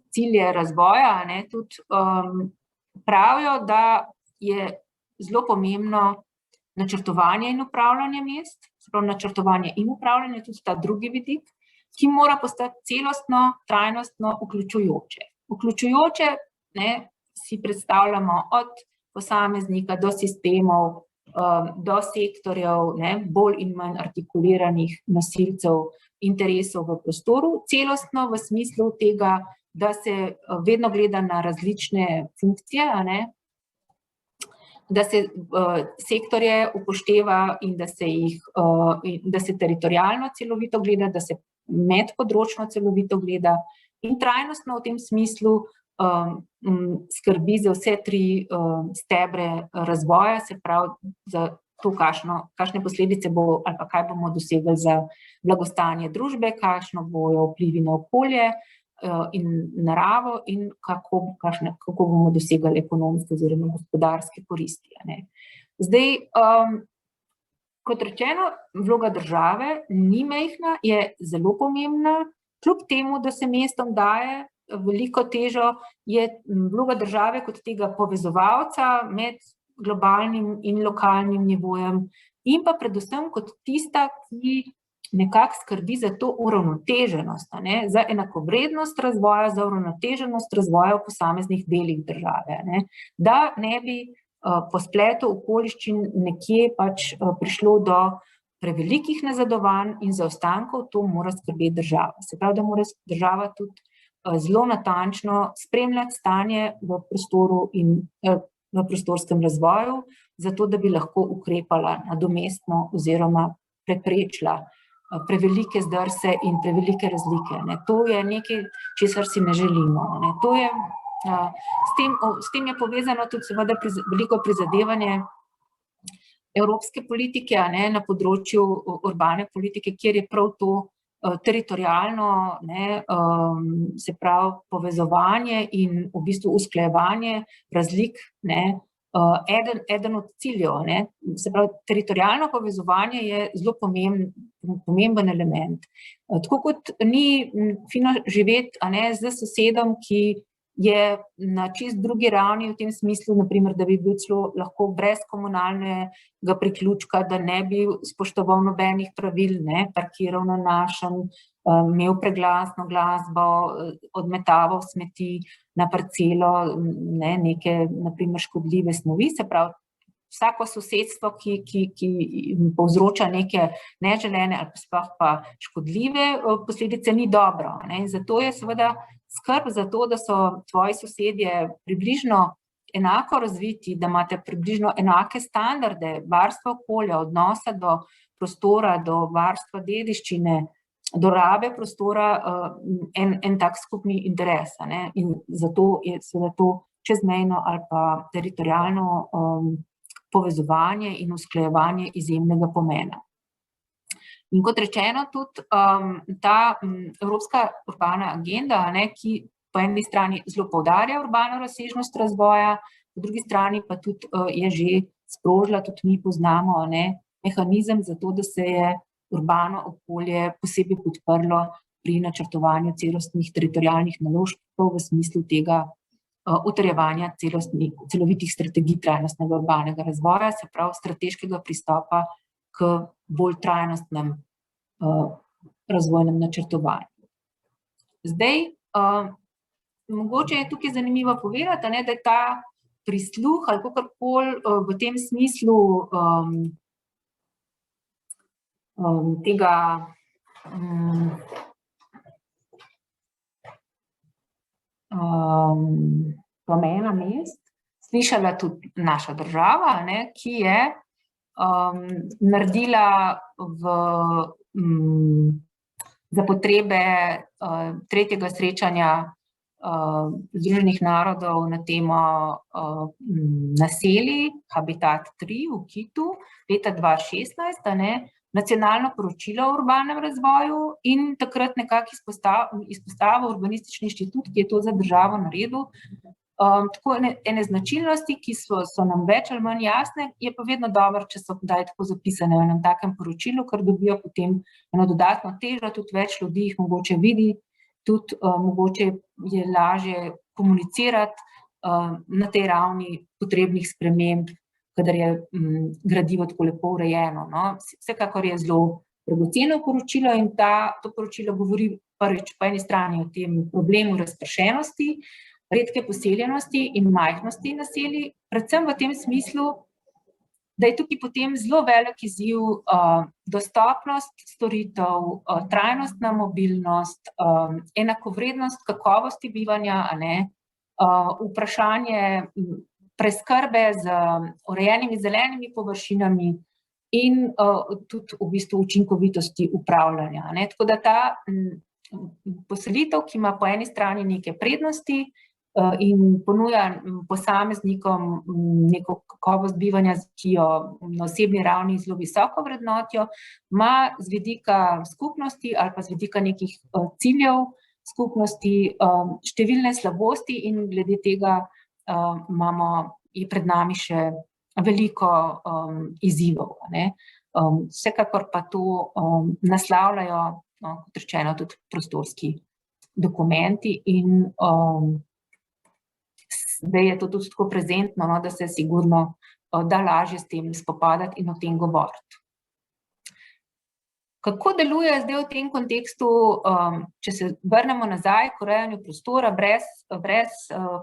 S3: cilje razvoja, tudi pravijo, da je zelo pomembno načrtovanje in upravljanje mest, sprav načrtovanje in upravljanje, tudi ta drugi vidik, ki mora postati celostno, trajnostno, vključujoče. Vključujoče si predstavljamo od posameznika do sistemov, do sektorjev, bolj in manj artikuliranih nosilcev interesov v prostoru, celostno v smislu tega, da se vedno gleda na različne funkcije, da se sektorje upošteva in da se teritorialno celovito gleda, da se medpodročno celovito gleda in trajnostno v tem smislu skrbi za vse 3 stebre razvoja, se pravi za to, kakšne posledice bo ali pa kaj bomo dosegli za blagostanje družbe, kakšno bojo vplivi na okolje in naravo in kako bomo dosegali ekonomske oziroma gospodarske koristi. Zdaj, kot rečeno, vloga države ni majhna, je zelo pomembna, kljub temu, da se mestom daje veliko težo, je vloga države kot tega povezovalca med globalnim in lokalnim nivojem in pa predvsem kot tista, ki nekako skrbi za to uravnoteženost, za enakovrednost razvoja, za uravnoteženost razvoja v posameznih delih države, da ne bi po spletu okoliščin nekje pač prišlo do prevelikih nazadovanj in zaostankov, to mora skrbeti država. Se pravi, da mora država tudi zelo natančno spremljati stanje v prostoru in v prostorskem razvoju, zato da bi lahko ukrepala nadomestno oziroma preprečila prevelike zdrse in prevelike razlike. To je nekaj, česar si ne želimo. S tem je povezano tudi seveda veliko prizadevanje evropske politike na področju urbane politike, kjer je prav to teritorialno, se pravi povezovanje in v bistvu usklajevanje razlik, eden od ciljev. Se pravi, teritorialno povezovanje je zelo pomemben element. Tako kot ni fino živeti z sosedom, ki je na čist drugi ravni v tem smislu, naprimer, da bi bil celo lahko brez komunalnega priključka, da ne bi spoštoval nobenih pravil, ne, parkiral na našem, imel preglasno glasbo, odmetaval smeti na parcelo, ne, neke, naprimer, škodljive snovi, se pravi, vsako sosedstvo, ki povzroča neke neželene ali sploh pa škodljive posledice, ni dobro, ne, in zato je seveda skrb za to, da so tvoji sosedje približno enako razviti, da imate približno enake standarde varstva okolja, odnosa do prostora, do varstva dediščine, do rabe prostora, en tak skupni interes, ne? In zato je seveda to čezmejno ali pa teritorialno povezovanje in usklajevanje izjemnega pomena. In kot rečeno, tudi ta Evropska urbana agenda, ne, ki po eni strani zelo poudarja urbano razsežnost razvoja, po drugi strani pa tudi je že sprožila, tudi mi poznamo, ne, mehanizem za to, da se je urbano okolje posebej podprlo pri načrtovanju celostnih teritorialnih naložb v smislu tega utrjevanja celovitih strategij trajnostnega urbanega razvoja, se pravi strateškega pristopa k bolj trajnostnem razvojnem načrtovanju. Zdaj, mogoče je tukaj zanimivo povedati, ne, da je ta prisluh ali kakorkoli v tem smislu tega pomena mest slišala tudi naša država, ne, ki je naredila za potrebe tretjega srečanja Združenih narodov na temo naselij, Habitat 3 v Kitu, leta 2016, ne, nacionalno poročilo o urbanem razvoju in takrat nekako izpostavil Urbanistični inštitut, ki je to za državo naredil. Tako ene značilnosti, ki so nam več ali manj jasne, je pa vedno dobro, če so kdaj tako zapisane v enem takem poročilu, ker dobijo potem eno dodatno težo, tudi več ljudi jih mogoče vidi, tudi mogoče je lažje komunicirati na tej ravni potrebnih sprememb, kadar je gradivo tako lepo urejeno, no. Vsekakor je zelo dragoceno poročilo in to poročilo govori prvič po eni strani o tem problemu razpršenosti, redke poseljenosti in majhnosti naselij, predvsem v tem smislu, da je tukaj potem zelo velik izziv dostopnost storitev, trajnostna mobilnost, enakovrednost kakovosti bivanja, a ne, vprašanje preskrbe z urejenimi zelenimi površinami in tudi v bistvu učinkovitosti upravljanja, ne. Tako da ta poselitev, ki ima po eni strani neke prednosti in ponuja posameznikom neko kakovost bivanja, ki jo na osebni ravni zelo visoko vrednotijo, ima z vidika skupnosti ali pa z vidika nekih ciljev skupnosti številne slabosti in glede tega je pred nami še veliko izzivov, ne. Vsekakor pa to naslavljajo, kot rečeno, tudi prostorski dokumenti in zdaj je to tudi tako prezentno, no, da se sigurno da lažje s tem spopadati in o tem govoriti. Kako deluje zdaj v tem kontekstu, če se vrnemo nazaj k urejanju prostora, brez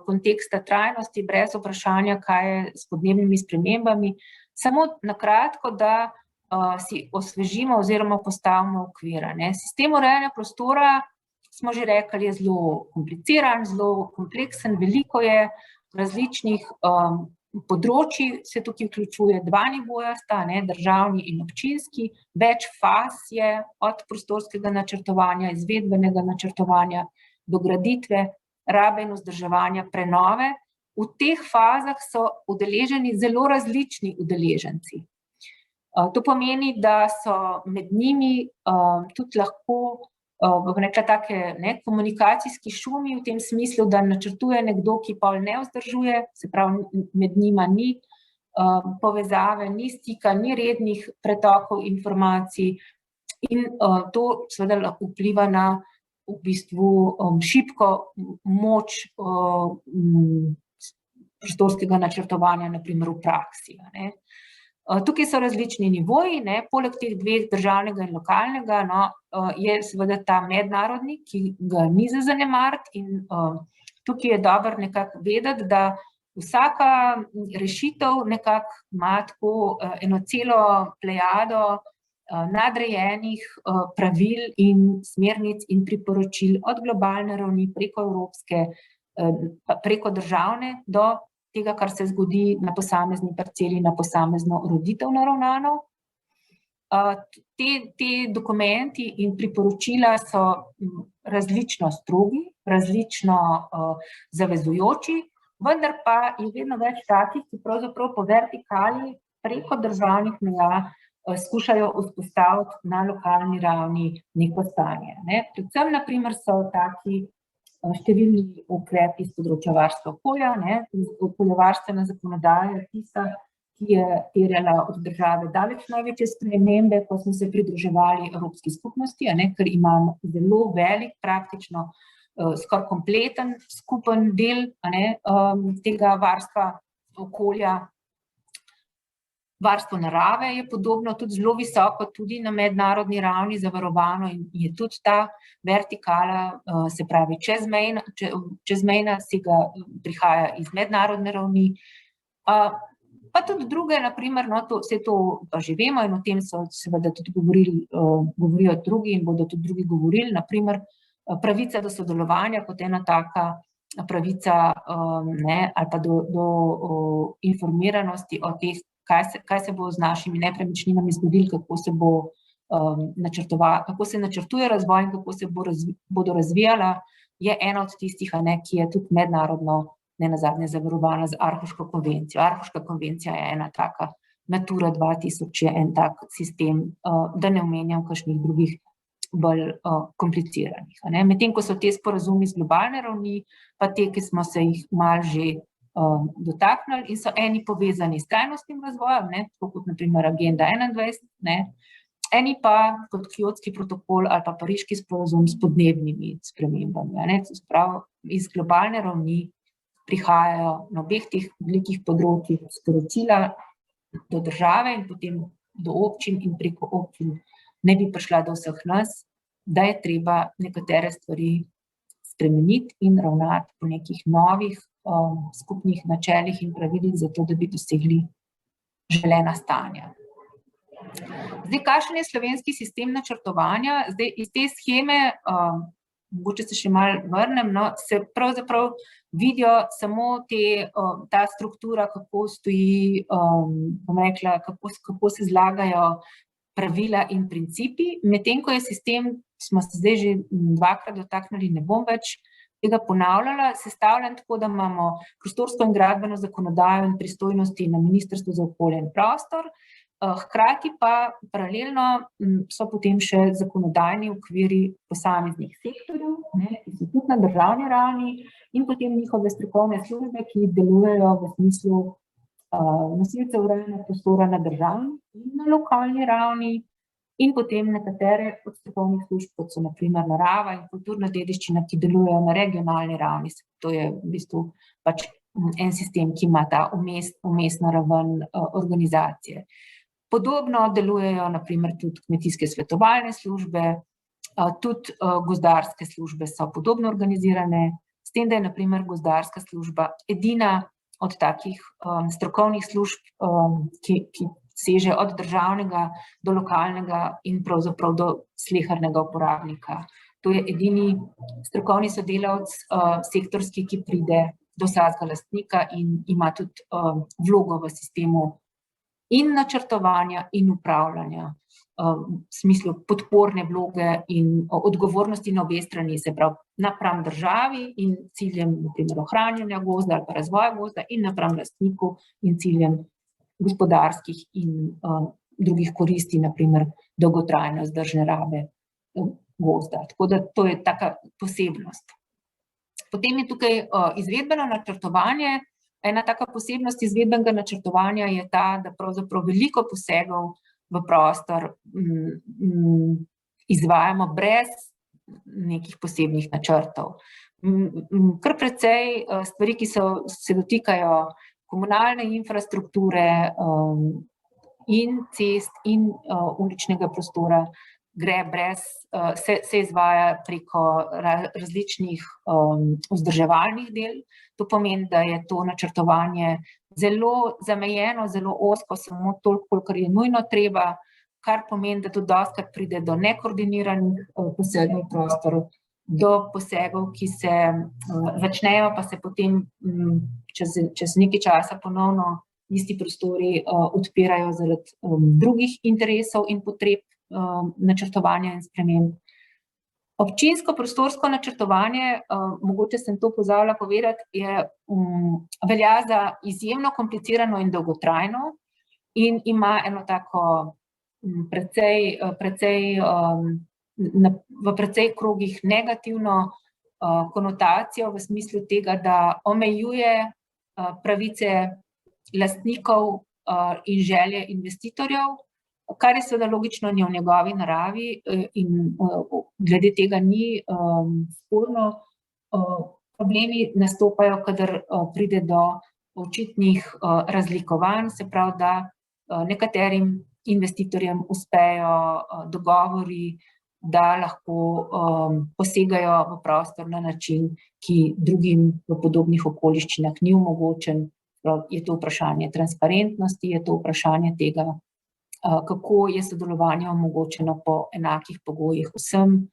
S3: konteksta trajnosti, brez vprašanja, kaj je s podnebnimi spremembami, samo na kratko, da si osvežimo oziroma postavimo okvir, ne. Sistem urejanja prostora, smo že rekli, je zelo kompliciran, zelo kompleksen, veliko je različnih področji, se tukaj vključuje dva nivoja sta, ne, državni in občinski, več faz je od prostorskega načrtovanja, izvedbenega načrtovanja do graditve, rabe in vzdrževanja, prenove. V teh fazah so udeleženi zelo različni udeleženci. To pomeni, da so med njimi tudi lahko bom rekla take komunikacijski šumi v tem smislu, da načrtuje nekdo, ki pol ne vzdržuje, se pravi med njima ni povezave, ni stika, ni rednih pretokov informacij in to seveda vpliva na v bistvu šibko moč prostorskega načrtovanja, na primer v praksi. Tukaj so različni nivoji, poleg teh dveh, državnega in lokalnega, je seveda ta mednarodni, ki ga ni za zanemariti, in tukaj je dobro nekako vedeti, da vsaka rešitev nekako ima tako eno celo plejado nadrejenih pravil in smernic in priporočil od globalne ravni preko evropske, preko državne do tega, kar se zgodi na posamezni parceli, na posamezno ureditev naravnano. Te dokumenti in priporočila so različno strogi, različno zavezujoči, vendar pa je vedno več takih, ki pravzaprav po vertikali preko državnih meja skušajo vzpostaviti na lokalni ravni neko stanje. Predvsem, na primer, so taki številni ukrepi z področja varstva okolja, okoljevarstvena zakonodaja je tista, ki je terjala od države daleč največje spremembe, ko smo se pridruževali Evropski skupnosti, ker imamo zelo velik, praktično skoraj kompleten skupen del tega varstva okolja. Varstvo narave je podobno, tudi zelo visoko, tudi na mednarodni ravni zavarovano, in je tudi ta vertikala, se pravi čezmejna, prihaja iz mednarodne ravni. Pa tudi druge, na primer, vse to pa že vemo in o tem so seveda tudi govorijo drugi in bodo tudi drugi govorili, na primer pravica do sodelovanja kot ena taka pravica, ali pa do informiranosti o teh, kaj se bo z našimi nepremičninami zgodilo, kako se bo kako se načrtuje razvoj in kako se bodo razvijala, je ena od tistih, ki je tudi mednarodno nenazadnje zavarovana z Aarhuško konvencijo. Aarhuška konvencija je ena taka, Natura 2000 je en tak sistem, da ne omenjam kakšnih drugih bolj kompliciranih. Medtem ko so te sporazumi z globalne ravni, pa te, ki smo se jih malo že dotaknili in so eni povezani s trajnostnim razvojem, tako kot na primer Agenda 21, eni pa kot Kjotski protokol ali pa Pariški sporazum s podnebnimi spremembami. Iz globalne ravni prihajajo na obeh teh velikih področjih sporočila do države in potem do občin in preko občin ne bi prišla do vseh nas, da je treba nekatere stvari spremeniti in ravnati po nekih novih skupnih načelih in pravilih, zato da bi dosegli želena stanja. Kakšen je slovenski sistem načrtovanja? Iz te sheme, mogoče se še malo vrnem, se pravzaprav vidijo samo ta struktura, kako stoji, bom rekla, kako se zlagajo pravila in principi, medtem ko je sistem, smo se zdaj že dvakrat dotaknili, ne bom več tega ponavljala, sestavljen tako, da imamo prostorsko in gradbeno zakonodajo in pristojnosti na Ministrstvu za okolje in prostor, hkrati pa paralelno so potem še zakonodajni okviri posameznih sektorjev, ki so tudi na državni ravni, in potem njihove strokovne službe, ki delujejo v smislu nosilcev urejanja prostora na državni in na lokalni ravni, in potem nekatere od strokovnih služb, kot so na primer narava in kulturna dediščina, ki delujejo na regionalni ravni. To je v bistvu pač en sistem, ki ima ta vmesno raven organizacije. Podobno delujejo na primer tudi kmetijske svetovalne službe, tudi gozdarske službe so podobno organizirane, s tem, da je na primer gozdarska služba edina od takih strokovnih služb, ki seže od državnega do lokalnega in pravzaprav do slehernega uporabnika. To je edini strokovni sodelavec sektorski, ki pride do vsakega lastnika in ima tudi vlogo v sistemu in načrtovanja in upravljanja, v smislu podporne vloge in odgovornosti na obe strani, se pravi napram državi in ciljem na primer ohranjanja gozda ali pa razvoja gozda in napram lastniku in ciljem gospodarskih in drugih koristi, na primer dolgotrajne vzdržne rabe gozda. Tako da to je taka posebnost. Potem je tukaj izvedbeno načrtovanje. Ena taka posebnost izvedbenega načrtovanja je ta, da pravzaprav veliko posegov v prostor izvajamo brez nekih posebnih načrtov. Kar precej stvari, ki se dotikajo komunalne infrastrukture in cest in uličnega prostora, se izvaja preko različnih vzdrževalnih del. To pomeni, da je to načrtovanje zelo zamejeno, zelo ozko, samo toliko, kolikor je nujno treba, kar pomeni, da tudi dostikrat pride do nekoordiniranih posegov v prostor, do posegov, ki se začnejo, pa se potem čez nekaj časa ponovno isti prostori odpirajo zaradi drugih interesov in potreb načrtovanja in sprememb. Občinsko prostorsko načrtovanje, mogoče sem to pozabila povedati, velja za izjemno komplicirano in dolgotrajno in ima eno tako v precej krogih negativno konotacijo v smislu tega, da omejuje pravice lastnikov in želje investitorjev, kar je seveda logično ni v njegovi naravi in glede tega ni sporno. Problemi nastopajo, kadar pride do očitnih razlikovanj, se pravi, da nekaterim investitorjem uspejo dogovori, da lahko posegajo v prostor na način, ki drugim v podobnih okoliščinah ni omogočen. Je to vprašanje transparentnosti, je to vprašanje tega, kako je sodelovanje omogočeno po enakih pogojih vsem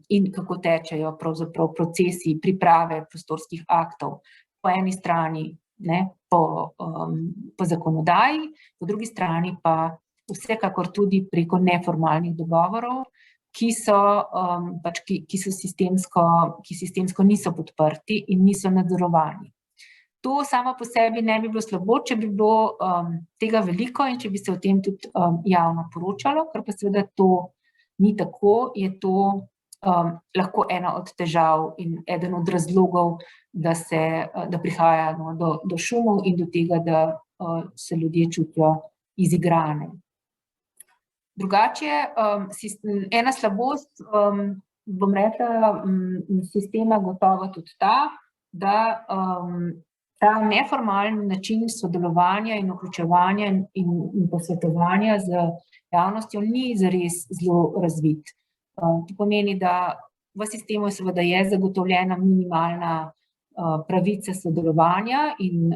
S3: in kako tečejo pravzaprav procesi priprave prostorskih aktov. Po eni strani po zakonodaji, po drugi strani pa vsekakor tudi preko neformalnih dogovorov, ki sistemsko niso podprti in niso nadzorovani. To samo po sebi ne bi bilo slabo, če bi bilo tega veliko in če bi se o tem tudi javno poročalo, ker pa seveda to ni tako, je to lahko ena od težav in eden od razlogov, da prihaja do šumov in do tega, da se ljudje čutijo izigrane. Drugače, ena slabost, bom rekla, sistema gotovo tudi ta, da ta neformalni način sodelovanja in vključevanja in posvetovanja z javnostjo ni zares zelo razvit. To pomeni, da v sistemu seveda je zagotovljena minimalna pravica sodelovanja in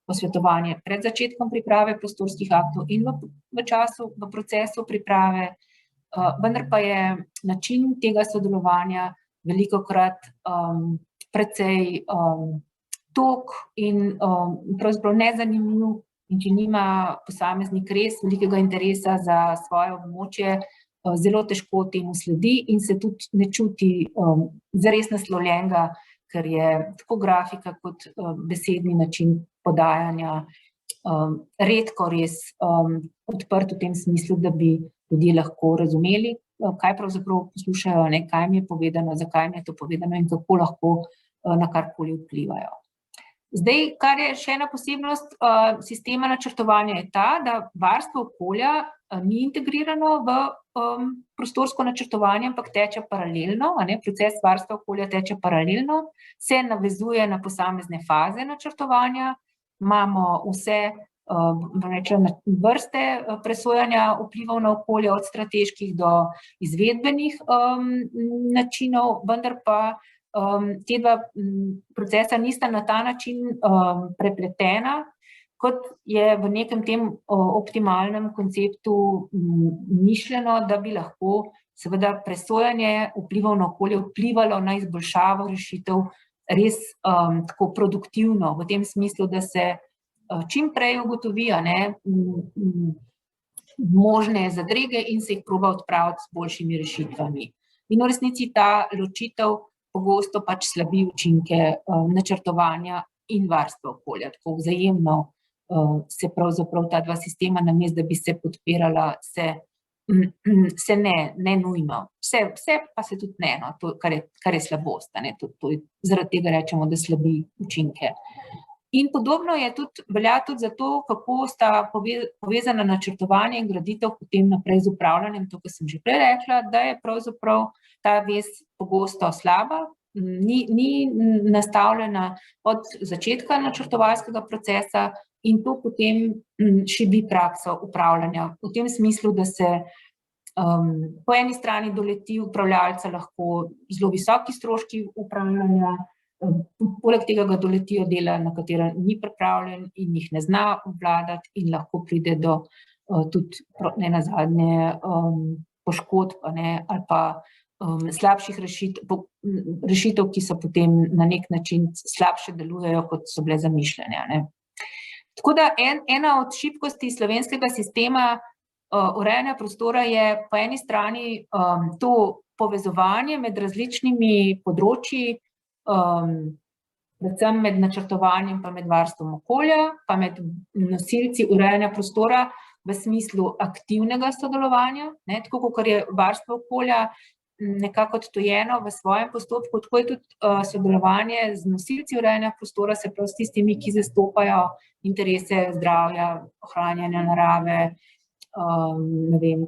S3: posvetovanja pred začetkom priprave prostorskih aktov in v procesu priprave, vendar pa je način tega sodelovanja velikokrat precej tog in pravzaprav nezanimiv, in če nima posameznik res velikega interesa za svoje območje, zelo težko temu sledi in se tudi ne čuti zares naslovljenega, ker je tako grafika kot besedni način podajanja redko res odprt v tem smislu, da bi ljudje lahko razumeli, kaj pravzaprav poslušajo, kaj jim je povedano, zakaj jim je to povedano in kako lahko na karkoli vplivajo. Zdaj, kar je še ena posebnost sistema načrtovanja je ta, da varstvo okolja ni integrirano v prostorsko načrtovanje, ampak teče paralelno, proces varstva okolja teče paralelno, se navezuje na posamezne faze načrtovanja, imamo vse vrste presojanja vplivov na okolje, od strateških do izvedbenih načinov, vendar pa te dva procesa nista na ta način prepletena, kot je v nekem tem optimalnem konceptu mišljeno, da bi lahko seveda presojanje vplivov na okolje vplivalo na izboljšavo rešitev res tako produktivno, v tem smislu, da se čim prej ugotovi možne zadrege in se jih proba odpraviti s boljšimi rešitvami. In v resnici ta ločitev pogosto slabi učinke načrtovanja in varstva okolja, tako vzajemno se pravzaprav ta dva sistema, namesto da bi se podpirala, se ne nujno. Vse pa se tudi ne, kar je slabost. Zaradi tega rečemo, da slabi učinke. In podobno je velja tudi za to, kako sta povezana načrtovanje in graditev potem naprej z upravljanjem, to, kar sem že prej rekla, da je pravzaprav ta vez pogosto slaba, ni nastavljena od začetka načrtovalskega procesa in to potem šibi prakso upravljanja. V tem smislu, da se po eni strani doleti upravljalca lahko zelo visoki stroški upravljanja, poleg tega ga doletijo dela, na katera ni pripravljen in jih ne zna obvladati in lahko pride do tudi nenazadnje poškodb ali pa slabših rešitev, ki so potem na nek način slabše delujejo, kot so bile zamišljene. Tako da ena od šibkosti slovenskega sistema urejanja prostora je po eni strani to povezovanje med različnimi področji, predvsem med načrtovanjem pa med varstvom okolja, pa med nosilci urejanja prostora v smislu aktivnega sodelovanja, tako kot je varstvo okolja nekako odtujeno v svojem postopku, tako je tudi sodelovanje z nosilci urejanja prostora, se pravi s tistimi, ki zastopajo interese zdravja, ohranjanja narave,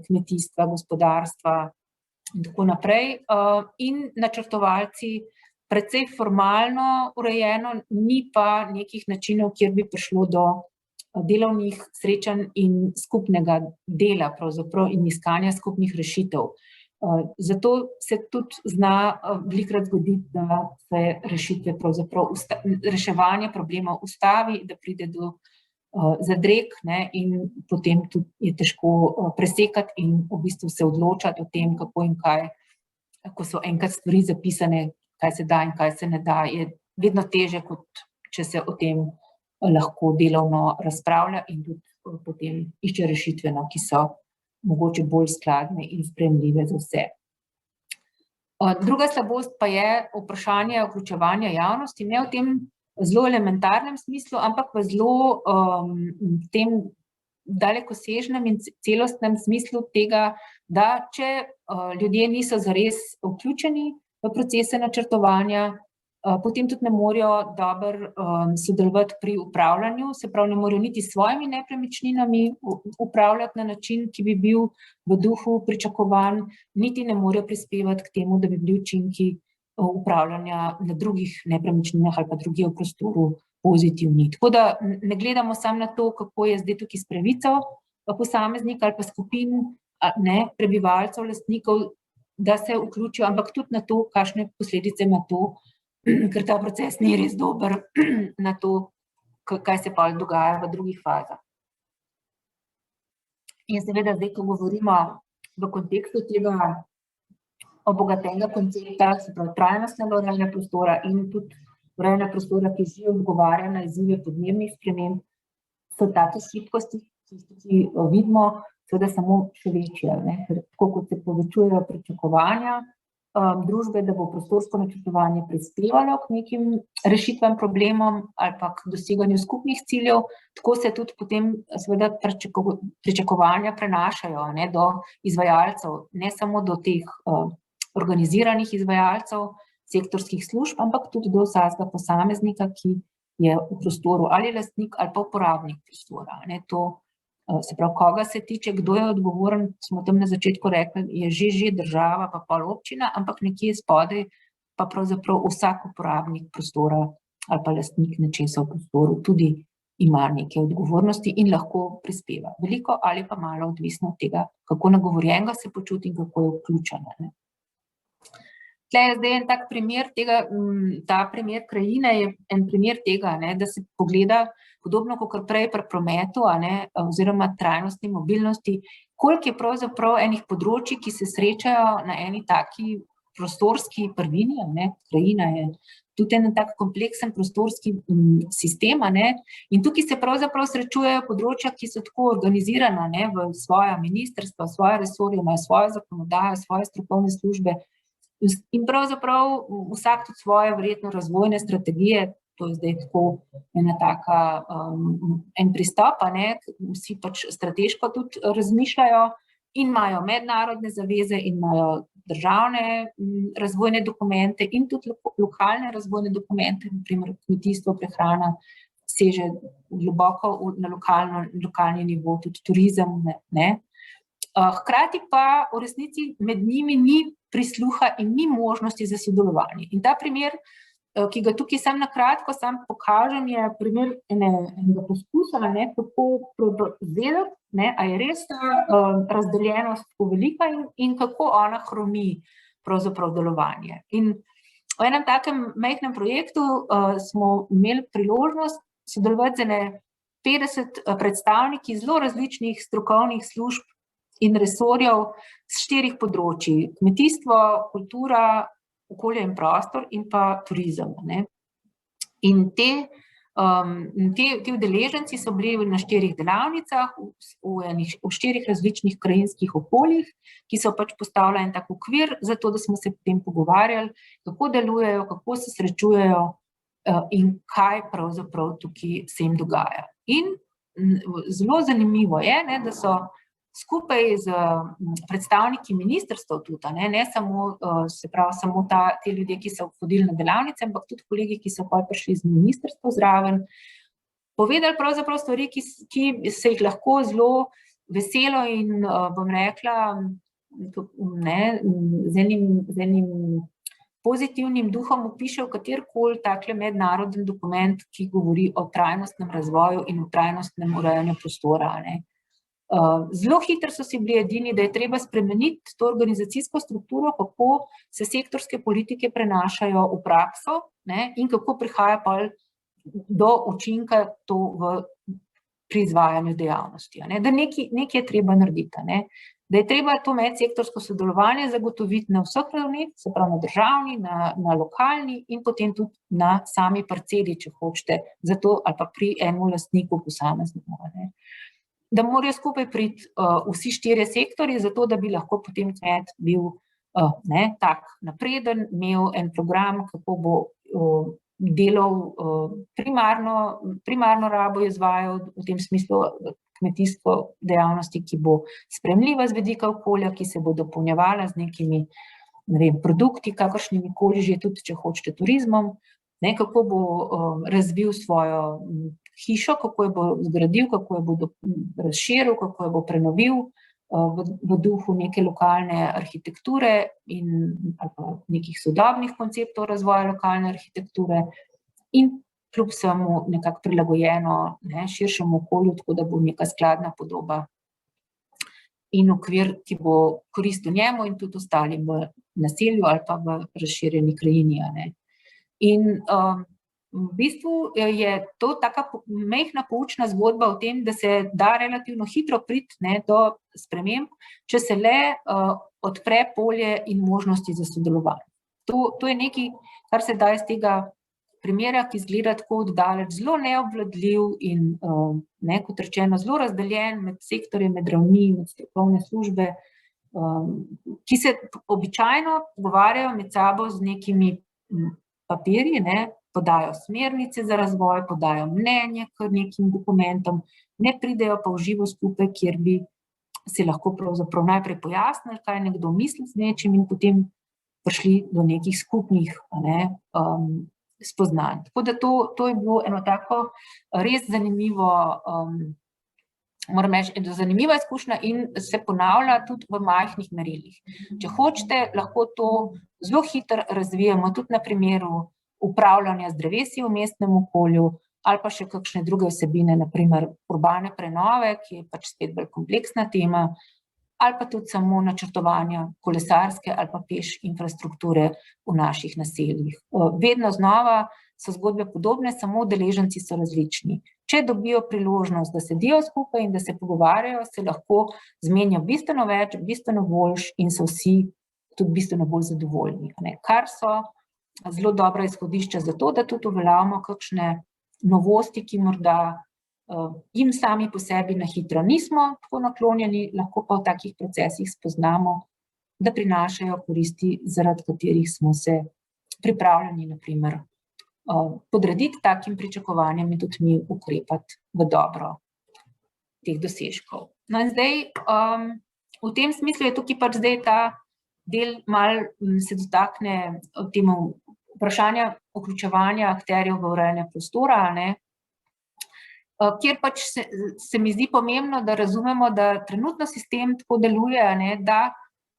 S3: kmetijstva, gospodarstva in tako naprej. In načrtovalci precej formalno urejeno, ni pa nekih načinov, kjer bi prišlo do delovnih srečanj in skupnega dela pravzaprav in iskanja skupnih rešitev. Zato se tudi zna velikokrat zgoditi, da se rešitve pravzaprav reševanje problemov ustavi, da pride do zadreg in potem tudi je težko presekati in v bistvu se odločati o tem, kako in kaj, ko so enkrat stvari zapisane, kaj se da in kaj se ne da, je vedno teže, kot če se o tem lahko delovno razpravlja in tudi potem išče rešitve, ki so mogoče bolj skladne in sprejemljive za vse. Druga slabost pa je vprašanje vključevanja javnosti, ne v tem zelo elementarnem smislu, ampak v zelo tem dalekosežnem in celostnem smislu tega, da če ljudje niso zares vključeni v procese načrtovanja, potem tudi ne morejo dobro sodelovati pri upravljanju, se pravi, ne morejo niti s svojimi nepremičninami upravljati na način, ki bi bil v duhu pričakovan, niti ne morejo prispevati k temu, da bi bili učinki upravljanja na drugih nepremičninah ali pa drugje v prostoru pozitivni. Tako da ne gledamo samo na to, kako je zdaj tukaj s pravico posameznika ali pa skupin prebivalcev, lastnikov, da se vključijo, ampak tudi na to, kakšne posledice ima to, ker ta proces ni res dober na to, kaj se pa dogaja v drugih fazah. In seveda zdaj, ko govorimo v kontekstu tega obogatenega koncepta, se pravi trajnostnega urejanja prostora in tudi urejanja prostora, ki že odgovarja na izzive podnebnih sprememb, so take šibkosti, ki vidimo, seveda samo še večje, ker tako kot se povečujejo pričakovanja družbe, da bo prostorsko načrtovanje prispevalo k nekim rešitvam problemom ali pa k doseganju skupnih ciljev, tako se tudi potem seveda pričakovanja prenašajo do izvajalcev, ne samo do teh organiziranih izvajalcev sektorskih služb, ampak tudi do vsakega posameznika, ki je v prostoru ali lastnik ali pa uporabnik prostora. To se pravi, koga se tiče, kdo je odgovoren, smo tam na začetku rekli, je že država pa pol občina, ampak nekje spodaj pa pravzaprav vsak uporabnik prostora ali pa lastnik nečesa v prostoru tudi ima neke odgovornosti in lahko prispeva. Veliko ali pa malo, odvisno od tega, kako nagovorjenega se počuti in kako je vključen. Tle je zdaj en tak primer tega, ta primer krajine je en primer tega, da se pogleda podobno kot prej pri prometu, oziroma trajnostni mobilnosti, koliko je pravzaprav enih področij, ki se srečajo na eni taki prostorski prvini, krajina je tudi en tak kompleksen prostorski sistem, in tukaj se pravzaprav srečujejo področja, ki so tako organizirana v svoja ministrstva, svoje resorje, imajo svojo zakonodajo, svoje strokovne službe in pravzaprav vsak tudi svoje verjetno razvojne strategije. To je zdaj tako ena taka, en pristop, vsi pač strateško tudi razmišljajo in imajo mednarodne zaveze in imajo državne razvojne dokumente in tudi lokalne razvojne dokumente, na primer kmetijstvo, prehrana, seže globoko na lokalni nivo, tudi turizem, ne. Hkrati pa v resnici med njimi ni prisluha in ni možnosti za sodelovanje. In ta primer, ki ga tukaj sam na kratko pokažem, je primer enega poskusa, kako izvedeti, a je res ta razdeljenost tako velika in kako ona hromi pravzaprav delovanje. In v enem takem majhnem projektu smo imeli priložnost sodelovati z 50 predstavniki zelo različnih strokovnih služb in resorjev z 4 področji: kmetijstvo, kultura, okolje in prostor in pa turizem. In ti udeleženci so bili na 4 delavnicah v 4 različnih krajinskih okoljih, ki so pač postavili en tak okvir, zato da smo se potem pogovarjali, kako delujejo, kako se srečujejo in kaj pravzaprav tukaj se jim dogaja. In zelo zanimivo je, da so skupaj z predstavniki ministrstev tudi, ne samo, se pravi, samo ti ljudje, ki so hodili na delavnice, ampak tudi kolegi, ki so prišli z ministrstva zraven, povedali pravzaprav stvari, ki se jih lahko zelo veselo in, bom rekla, z enim pozitivnim duhom opiše v katerikoli takle mednaroden dokument, ki govori o trajnostnem razvoju in o trajnostnem urejanju prostora, Zelo hitro so si bili edini, da je treba spremeniti to organizacijsko strukturo, kako se sektorske politike prenašajo v prakso, in kako prihaja pa do učinka to pri izvajanju dejavnosti. Da nekaj je treba narediti, da je treba to medsektorsko sodelovanje zagotoviti na vseh ravneh, se pravi na državni, na lokalni in potem tudi na sami parceli, če hočete, zato ali pa pri enem lastniku posamezniku. Da morajo skupaj priti vsi 4 sektorji, zato da bi lahko potem kmet bil tak napreden, imel en program, kako bo delal primarno rabo izvajal v tem smislu kmetijsko dejavnosti, ki bo sprejemljiva z vidika okolja, ki se bo dopolnjevala z nekimi produkti, kakršnimi koli že tudi, če hočete, turizmom, kako bo razvil svojo hišo, kako jo bo zgradil, kako jo bo razširil, kako jo bo prenovil v duhu neke lokalne arhitekture ali pa nekih sodobnih konceptov razvoja lokalne arhitekture in kljub vsemu nekako prilagojeno širšemu okolju, tako da bo neka skladna podoba in okvir, ki bo koristil njemu in tudi ostalim v naselju ali pa v razširjeni krajini. In v bistvu je to taka majhna poučna zgodba o tem, da se da relativno hitro priti do sprememb, če se le odpre polje in možnosti za sodelovanje. To je nekaj, kar se da iz tega primera, ki izgleda tako oddaleč, zelo neobvladljiv in, kot rečeno, zelo razdeljen med sektorje, med ravni, med strokovne službe, ki se običajno pogovarjajo med sabo z nekimi papirji, podajo smernice za razvoj, podajo mnenje k nekim dokumentom, ne pridejo pa v živo skupaj, kjer bi se lahko pravzaprav najprej pojasnili, kaj nekdo misli z nečim in potem prišli do nekih skupnih spoznanj. Tako da to je bilo eno tako res zanimivo, moram reči, zanimiva izkušnja in se ponavlja tudi v majhnih merilih. Če hočete, lahko to zelo hitro razvijamo tudi na primeru upravljanja z drevesi v mestnem okolju ali pa še kakšne druge vsebine, na primer urbane prenove, ki je pač spet bolj kompleksna tema, ali pa tudi samo načrtovanja kolesarske ali pa peš infrastrukture v naših naseljih. Vedno znova so zgodbe podobne, samo udeleženci so različni. Če dobijo priložnost, da sedijo skupaj in da se pogovarjajo, se lahko zmenijo bistveno več, bistveno boljš in so vsi tudi bistveno bolj zadovoljni. Kar so zelo dobra izhodišča za to, da tudi uveljavimo kakšne novosti, ki morda jim sami po sebi na hitro nismo tako naklonjeni, lahko pa v takih procesih spoznamo, da prinašajo koristi, zaradi katerih smo se pripravljeni, na primer, podrediti takim pričakovanjem in tudi mi ukrepati v dobro teh dosežkov. No in zdaj, v tem smislu je tukaj pač zdaj ta del malo se dotakne temu vprašanja vključevanja akterjev v urejanje prostora, kjer pač se mi zdi pomembno, da razumemo, da trenutno sistem tako deluje, ne, da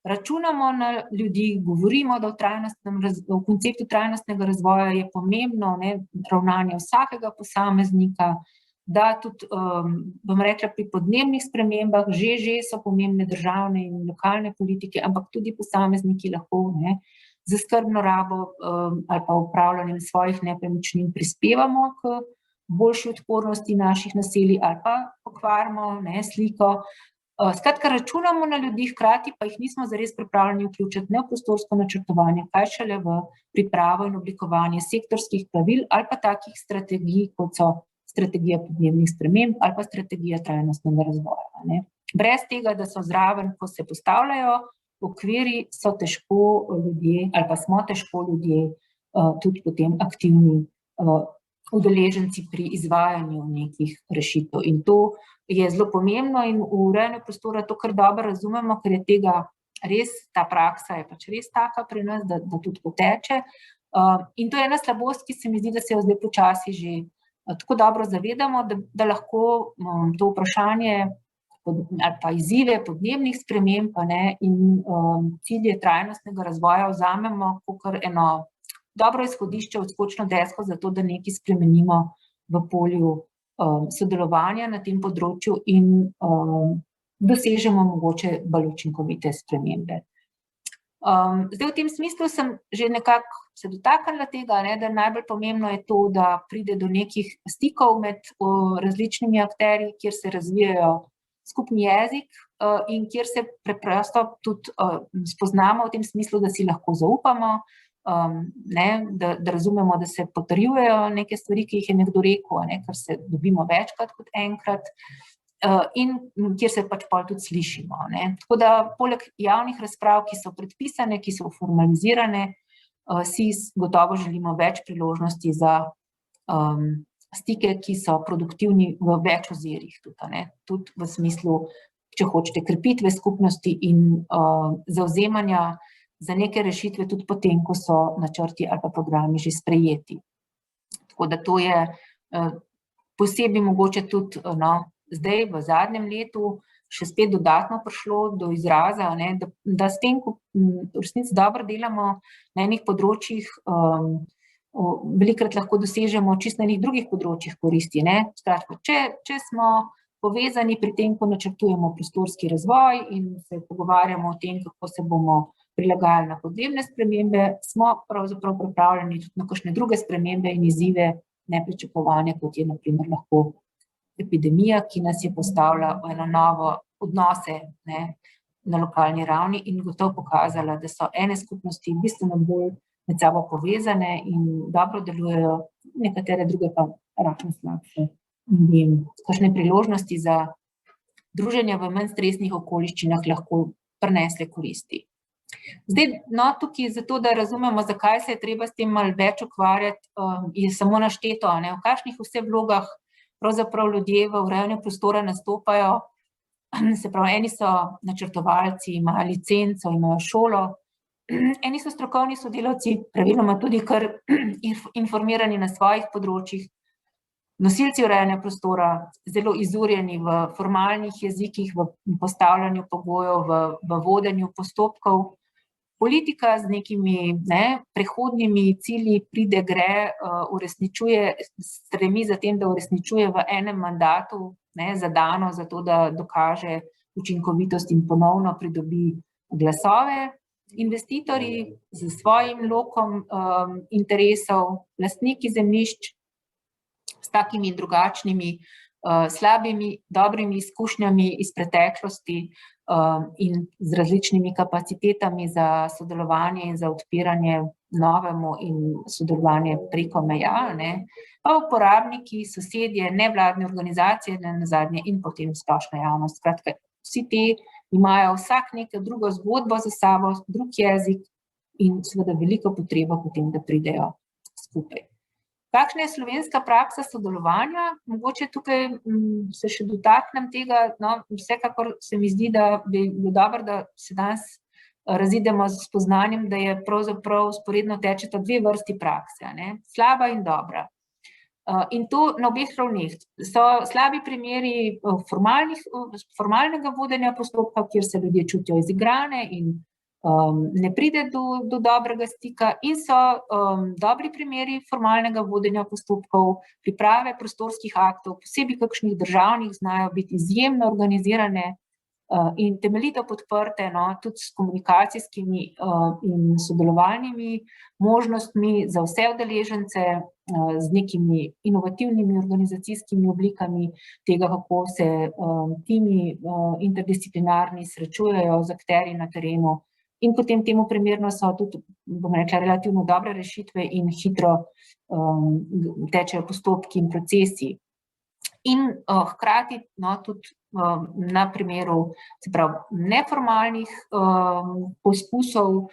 S3: računamo na ljudi, govorimo, da v konceptu trajnostnega razvoja je pomembno, ne, ravnanje vsakega posameznika, da tudi, bom rekla, pri podnebnih spremembah že so pomembne državne in lokalne politike, ampak tudi posamezniki lahko, ne, za skrbno rabo ali pa upravljanje svojih nepremičnin prispevamo k boljši odpornosti naših naselij ali pa pokvarimo, ne, sliko. Skratka, računamo na ljudi, hkrati pa jih nismo zares pripravljeni vključiti ne v prostorsko načrtovanje, kaj šele v pripravo in oblikovanje sektorskih pravil ali pa takih strategij, kot so strategija podnebnih sprememb ali pa strategija trajnostnega razvoja, ne. Brez tega, da so zraven, ko se postavljajo okviri, so težko ljudje ali pa smo težko ljudje tudi potem aktivni udeleženci pri izvajanju nekih rešitev. In to je zelo pomembno in v urejanju prostora to kar dobro razumemo, ker je tega res, ta praksa je pač res taka pri nas, da tudi poteče. In to je ena slabost, ki se mi zdi, da se jo zdaj počasi že tako dobro zavedamo, da lahko to vprašanje ali pa izzive podnebnih sprememb in cilje trajnostnega razvoja vzamemo kakor eno dobro izhodišče, odskočno desko za to, da nekaj spremenimo v polju sodelovanja na tem področju in dosežemo mogoče bolj učinkovite spremembe. Zdaj v tem smislu sem že nekako se dotaknila tega, da najbolj pomembno je to, da pride do nekih stikov med različnimi akterji, kjer se razvijajo skupni jezik in kjer se preprosto tudi spoznamo v tem smislu, da si lahko zaupamo, da razumemo, da se potrjujejo neke stvari, ki jih je nekdo rekel, ker se dobimo večkrat kot enkrat in kjer se pač pol tudi slišimo. Tako da poleg javnih razprav, ki so predpisane, ki so formalizirane, si gotovo želimo več priložnosti za stike, ki so produktivni v več ozirih tudi v smislu, če hočete, krepitve skupnosti in zavzemanja za neke rešitve tudi potem, ko so načrti ali pa programi že sprejeti. Tako da to je posebej mogoče tudi zdaj v zadnjem letu še spet dodatno prišlo do izraza, da s tem, ko v resnici dobro delamo na enih področjih, velikokrat lahko dosežemo čisto na enih drugih področjih koristi. Skratka, če smo povezani pri tem, ko načrtujemo prostorski razvoj in se pogovarjamo o tem, kako se bomo prilagajali na podnebne spremembe, smo pravzaprav pripravljeni tudi na kakšne druge spremembe in izzive nepričakovane, kot je na primer lahko epidemija, ki nas je postavila v eno novo odnose na lokalni ravni in gotovo pokazala, da so ene skupnosti bistveno bolj med sabo povezane in dobro delujejo, nekatere druge pa rahlo slabše. In kakšne priložnosti za druženje v manj stresnih okoliščinah lahko prinesle koristi. Zdaj, tukaj zato, da razumemo, zakaj se je treba s tem malo več ukvarjati, je samo našteto, v kakšnih vse vlogah pravzaprav ljudje v urejanju prostora nastopajo. Se pravi, eni so načrtovalci, imajo licenco, imajo šolo, eni so strokovni sodelavci, praviloma tudi kar informirani na svojih področjih, nosilci urejanja prostora, zelo izurjeni v formalnih jezikih, v postavljanju pogojev, v vodenju postopkov. Politika z nekimi prehodnimi cilji pride, gre, uresničuje, stremi za tem, da uresničuje v enem mandatu zadano, zato da dokaže učinkovitost in ponovno pridobi glasove. Investitorji z svojim lokom interesov, lastniki zemljišč s takimi drugačnimi, slabimi, dobrimi izkušnjami iz preteklosti in z različnimi kapacitetami za sodelovanje in za odpiranje novemu in sodelovanje preko meja, pa uporabniki, sosedje, nevladne organizacije nazadnje in potem splošna javnost. Skratka, vsi ti imajo vsak neko drugo zgodbo za sabo, drug jezik in seveda veliko potrebo potem, da pridejo skupaj. Kakšna je slovenska praksa sodelovanja? Mogoče tukaj se še dotaknem tega, vsekakor se mi zdi, da bi bilo dobro, da se danes razidemo s spoznanjem, da je pravzaprav vzporedno tečeta dve vrsti prakse, slaba in dobra. In to na obeh ravneh. So slabi primeri formalnega vodenja postopka, kjer se ljudje čutijo izigrane in ne pride do dobrega stika, in so dobri primeri formalnega vodenja postopkov, priprave prostorskih aktov, posebej kakšnih državnih, znajo biti izjemno organizirane in temeljito podprte, tudi s komunikacijskimi in sodelovalnimi možnostmi za vse udeležence, z nekimi inovativnimi organizacijskimi oblikami tega, kako se timi interdisciplinarni srečujejo z akterji na terenu. In potem temu primerno so tudi, bom rekla, relativno dobre rešitve in hitro tečejo postopki in procesi. In hkrati tudi na primeru, se pravi, neformalnih poskusov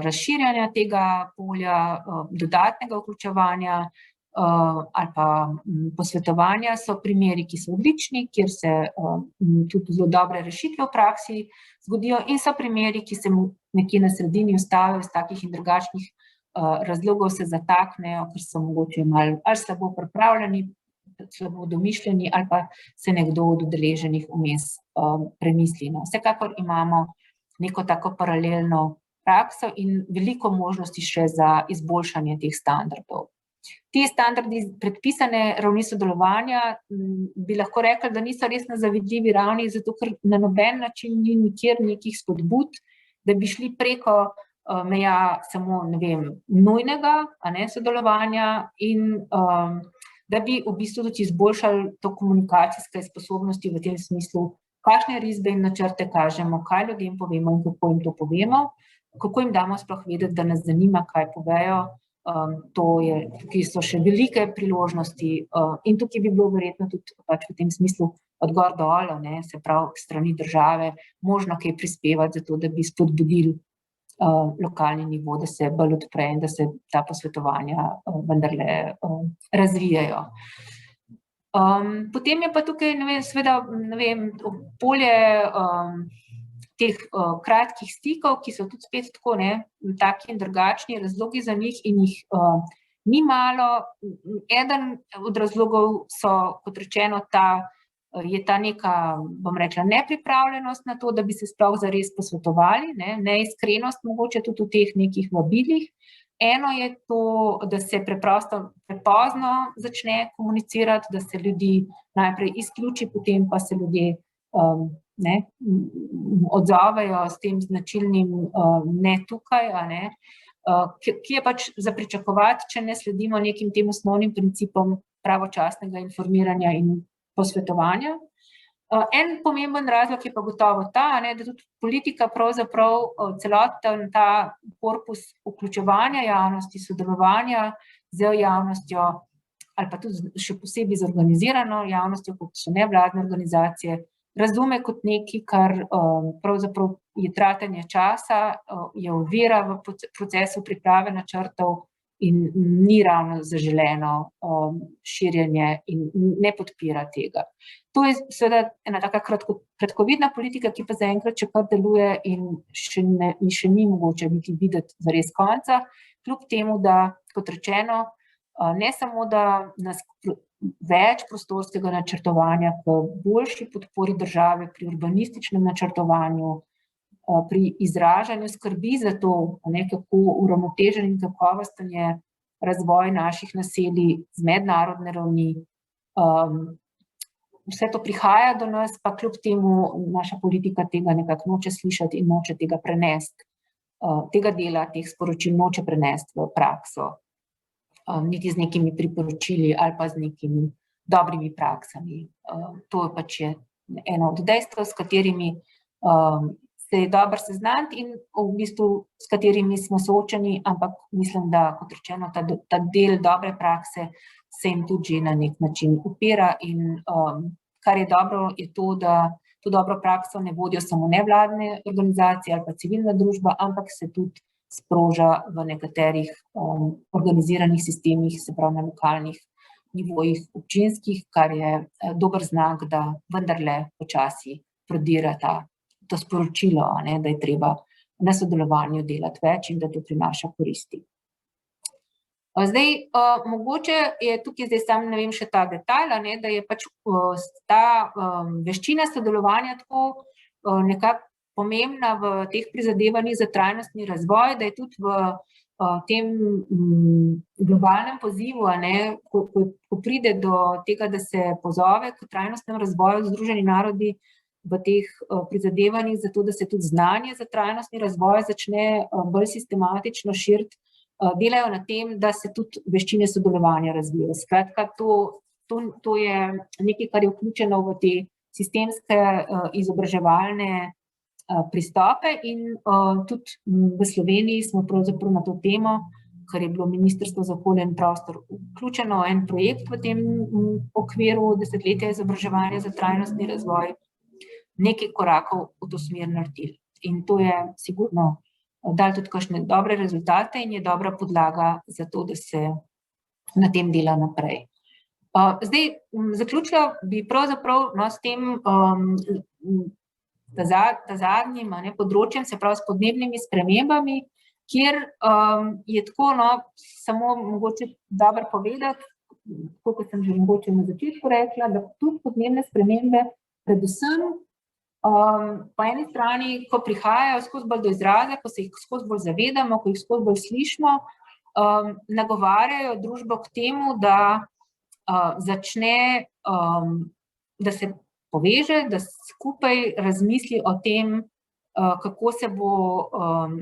S3: razširjanja tega polja, dodatnega vključevanja ali pa posvetovanja so primeri, ki so odlični, kjer se tudi zelo dobre rešitve v praksi zgodijo, in so primeri, ki se nekje na sredini ustavijo iz takih in drugačnih razlogov, se zataknejo, ker so mogoče malo ali slabo pripravljeni, slabo domišljeni, ali pa se nekdo od udeleženih vmes premisli. Vsekakor imamo neko tako paralelno prakso in veliko možnosti še za izboljšanje teh standardov. Ti standardi predpisane ravni sodelovanja bi lahko rekli, da niso res na zavidljivi ravni, zato ker na noben način ni nikjer nekih spodbud, da bi šli preko meja samo, nujnega sodelovanja in da bi v bistvu tudi izboljšali to komunikacijske sposobnosti v tem smislu, kakšne risbe in načrte kažemo, kaj ljudem povemo in kako jim to povemo, kako jim damo sploh vedeti, da nas zanima, kaj povejo. Tukaj so še velike priložnosti in tukaj bi bilo verjetno tudi v tem smislu od gor dol, se pravi strani države, možno kaj prispevati za to, da bi spodbudili lokalni nivo, da se bolj odpre in da se ta posvetovanja vendarle razvijajo. Potem je pa tukaj, seveda, polje teh kratkih stikov, ki so tudi spet tako, taki in drugačni razlogi za njih in jih ni malo. Eden od razlogov so, kot rečeno, je ta neka, bom rekla, nepripravljenost na to, da bi se sploh zares posvetovali, neiskrenost mogoče tudi v teh nekih vabilih. Eno je to, da se prepozno začne komunicirati, da se ljudi najprej izključi, potem pa se ljudje odzovejo s tem značilnim ne tukaj, ki je pač za pričakovati, če ne sledimo nekim tem osnovnim principom pravočasnega informiranja in posvetovanja. En pomemben razlog je pa gotovo ta, da tudi politika pravzaprav celoten ta korpus vključevanja javnosti, sodelovanja z javnostjo ali pa tudi še posebej z organizirano javnostjo, kot so nevladne organizacije, razume kot nekaj, kar pravzaprav je tratanje časa, je ovira v procesu priprave načrtov in ni ravno zaželeno širjenje in ne podpira tega. To je seveda ena taka kratkovidna politika, ki pa zaenkrat še kar deluje in še ni mogoče biti videti zares konca, kljub temu, da, kot rečeno, ne samo, da nas več prostorskega načrtovanja k boljši podpori države pri urbanističnem načrtovanju, pri izražanju skrbi za to, kako uravnotežen in kakovosten je razvoj naših naselij z mednarodne ravni. Vse to prihaja do nas, pa kljub temu naša politika tega nekako noče slišati in noče tega prenesti, tega dela, teh sporočil noče prenesti v prakso, niti z nekimi priporočili ali pa z nekimi dobrimi praksami. To pač je eno od dejstev, s katerimi se je dobro seznaniti in v bistvu s katerimi smo soočeni, ampak mislim, da, kot rečeno, ta del dobre prakse se jim tudi že na nek način upira in kar je dobro, je to, da to dobro prakso ne vodijo samo nevladne organizacije ali pa civilna družba, ampak se tudi sproža v nekaterih organiziranih sistemih, se pravi na lokalnih nivojih občinskih, kar je dober znak, da vendarle počasi prodira to sporočilo, da je treba na sodelovanju delati več in da to prinaša koristi. Zdaj, mogoče je tukaj zdaj sam, ne vem, še ta detajl, da je pač ta veščina sodelovanja tako nekako pomembna v teh prizadevanjih za trajnostni razvoj, da je tudi v tem globalnem pozivu, ko pride do tega, da se pozove k trajnostnemu razvoju Združeni narodi v teh prizadevanjih, zato da se tudi znanje za trajnostni razvoj začne bolj sistematično širiti, delajo na tem, da se tudi veščine sodelovanja razvijajo. Skratka, to je nekaj, kar je vključeno v te sistemske izobraževalne pristope in tudi v Sloveniji smo pravzaprav na to temo, ker je bilo Ministrstvo za okolje in prostor vključeno en projekt v tem okviru desetletja izobraževanja za trajnostni razvoj, nekaj korakov v to smer naredili. In to je sigurno dal tudi kakšne dobre rezultate in je dobra podlaga za to, da se na tem dela naprej. Zdaj, zaključila bi pravzaprav s tem zadnjim področjem, se pravi s podnebnimi spremembami, kjer je tako, samo mogoče dobro povedati, tako kot sem že mogoče na začetku rekla, da tudi podnebne spremembe predvsem po eni strani, ko prihajajo skozi bolj do izraza, ko se jih skozi bolj zavedamo, ko jih skozi bolj slišimo, nagovarjajo družbo k temu, da začne, da se poveže, da skupaj razmisli o tem, kako se bo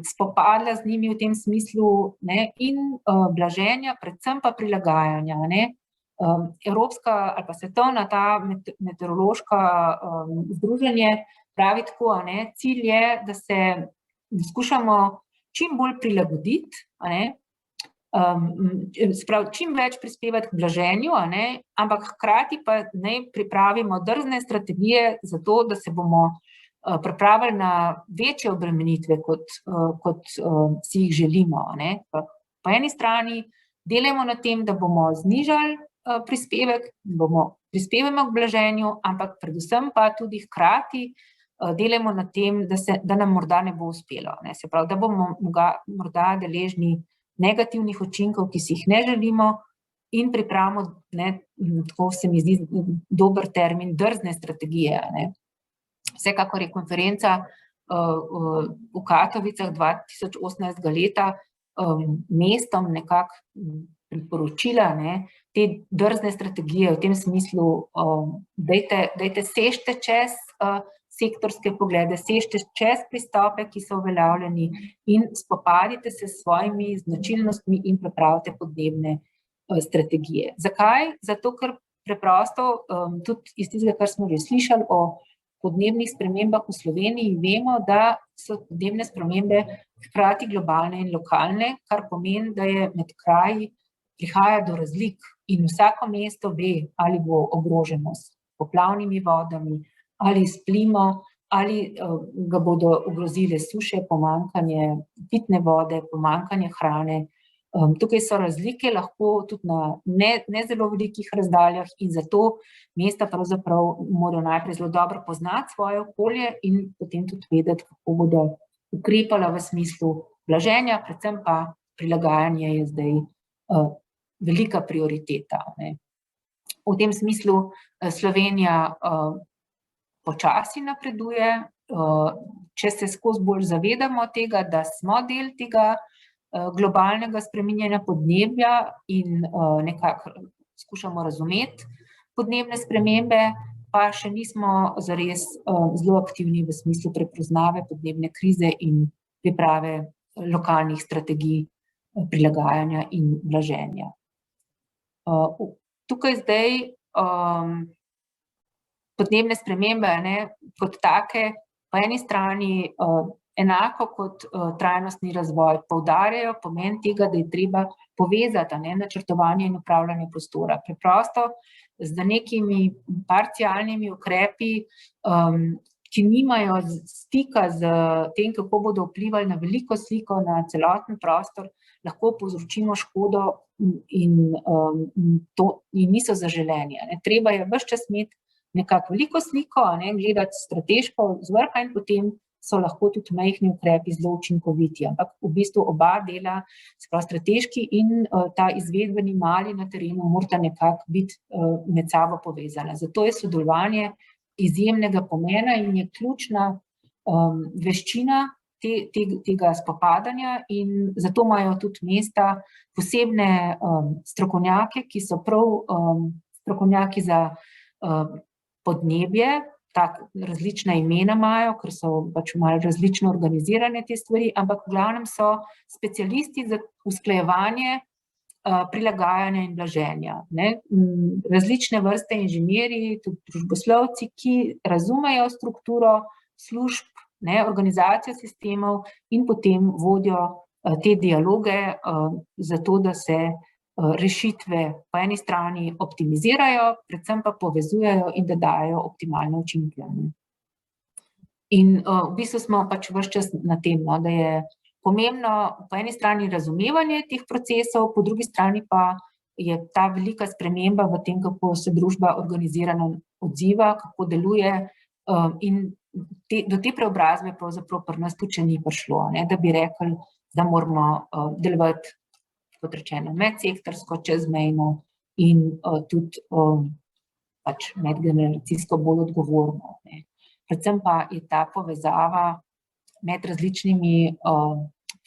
S3: spopadla z njimi v tem smislu in blaženja, predvsem pa prilagajanja. Evropska ali pa svetovna ta meteorološka združenje pravi tako, cilj je, da se skušamo čim bolj prilagoditi, čim več prispevati k blaženju, ampak hkrati pa naj pripravimo drzne strategije za to, da se bomo pripravili na večje obremenitve, kot si jih želimo. Po eni strani delamo na tem, da bomo znižali prispevek, prispevamo k blaženju, ampak predvsem pa tudi hkrati delamo na tem, da nam morda ne bo uspelo. Se pravi, da bomo morda deležni negativnih učinkov, ki si jih ne želimo in pripravimo, tako se mi zdi dober termin, drzne strategije. Vsekakor je konferenca v Katovicah 2018 leta mestom nekako priporočila te drzne strategije v tem smislu, dajte sežte čez sektorske poglede, sežte čez pristope, ki so uveljavljeni in spopadite se s svojimi značilnostmi in pripravite podnebne strategije. Zakaj? Zato, ker preprosto tudi iz tistega, kar smo že slišali o podnebnih spremembah v Sloveniji, vemo, da so podnebne spremembe hkrati globalne in lokalne, kar pomeni, da je med kraji prihaja do razlik in vsako mesto ve, ali bo ogroženo s poplavnimi vodami, ali s plimo, ali ga bodo ogrozile suše, pomanjkanje pitne vode, pomanjkanje hrane. Tukaj so razlike lahko tudi na ne zelo velikih razdaljah in zato mesta pravzaprav morajo najprej zelo dobro poznati svoje okolje in potem tudi vedeti, kako bodo ukrepala v smislu blaženja, predvsem pa prilagajanje je zdaj velika prioriteta. V tem smislu Slovenija počasi napreduje, če se skozi bolj zavedamo tega, da smo del tega globalnega spreminjanja podnebja in nekako skušamo razumeti podnebne spremembe, pa še nismo zares zelo aktivni v smislu prepoznave podnebne krize in priprave lokalnih strategij prilagajanja in blaženja. Tukaj zdaj podnebne spremembe kot take po eni strani enako kot trajnostni razvoj poudarjajo pomen tega, da je treba povezati načrtovanje in upravljanje prostora. Preprosto z nekimi parcialnimi ukrepi, ki nimajo stika z tem, kako bodo vplivali na veliko sliko, na celoten prostor, lahko povzročimo škodo in niso zaželeni. Treba je ves čas imeti nekako veliko sliko, gledati strateško z vrha in potem so lahko tudi majhni ukrepi zelo učinkoviti, ampak v bistvu oba dela, se pravi strateški in ta izvedbeni mali na terenu, morata nekako biti med sabo povezana. Zato je sodelovanje izjemnega pomena in je ključna veščina tega spopadanja in zato imajo tudi mesta posebne strokovnjake, ki so prav strokovnjaki za podnebje, tako različna imena imajo, ker so pač malo različno organizirane te stvari, ampak v glavnem so specialisti za usklajevanje, prilagajanja in blaženja. Različne vrste inženirji, tudi družboslovci, ki razumejo strukturo služb, organizacijo sistemov in potem vodijo te dialoge zato, da se rešitve po eni strani optimizirajo, predvsem pa povezujejo in da dajo optimalne učinke. In v bistvu smo pač ves čas na tem, da je pomembno po eni strani razumevanje teh procesov, po drugi strani pa je ta velika sprememba v tem, kako se družba organizirano odziva, kako deluje in do te preobrazbe pravzaprav pri nas tudi še ni prišlo, da bi rekli, da moramo delovati, kot rečeno, medsektorsko, čezmejno in tudi pač medgeneracijsko bolj odgovorno. Predvsem pa je ta povezava med različnimi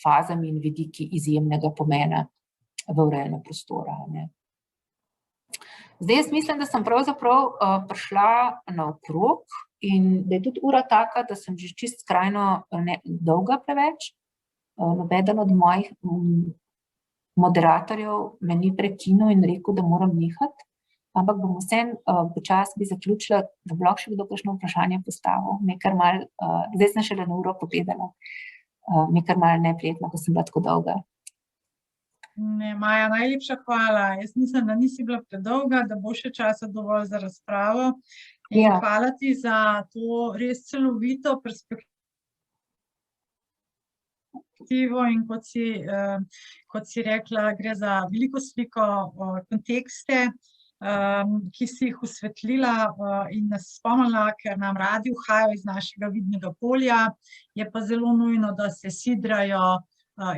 S3: fazami in vidiki izjemnega pomena v urejanju prostora. Zdaj jaz mislim, da sem pravzaprav prišla naokrog in da je tudi ura taka, da sem že čisto skrajno dolga preveč. Nobeden od mojih moderatorjev me ni prekinil in rekel, da moram nehati, ampak bom vseeno počasi bi zaključila, da bi lahko še kdo kakšno vprašanje postavil. Zdaj sem šele na uro povedala. Mi je kar malo neprijetno, ko sem bila tako dolga.
S1: Maja, najlepša hvala. Jaz mislim, da nisi bila predolga, da bo še časa dovolj za razpravo. In hvala ti za to res celovito perspektivo in kot si rekla, gre za veliko sliko kontekste, ki si jih osvetlila in nas spomnila, ker nam radi uhajajo iz našega vidnega polja, je pa zelo nujno, da se sidrajo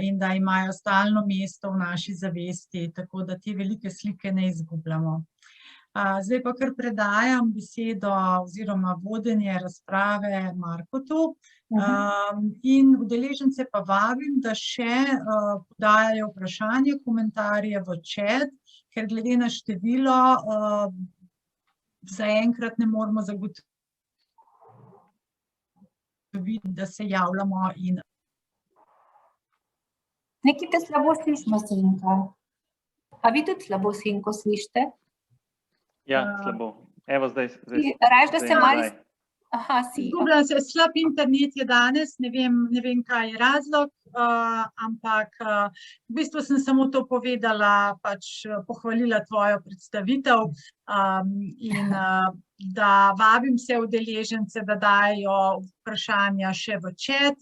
S1: in da imajo stalno mesto v naši zavesti, tako da te velike slike ne izgubljamo. Zdaj pa kar predajam besedo oziroma vodenje razprave Markotu in udeležence pa vabim, da še podajajo vprašanje, komentarje v chat, ker glede na število zaenkrat ne moramo zagotoviti, da se javljamo in
S3: Nekaj te slabo slišimo, Senka. A vi tudi slabo Senko slišite?
S2: Ja, slabo. Evo zdaj.
S3: Rajš, da se malo... Aha, si.
S1: Izgubljam se, slab internet je danes, ne vem, kaj je razlog, ampak v bistvu sem samo to povedala, pač pohvalila tvojo predstavitev in da vabim vse udeležence, da dajo vprašanja še v chat,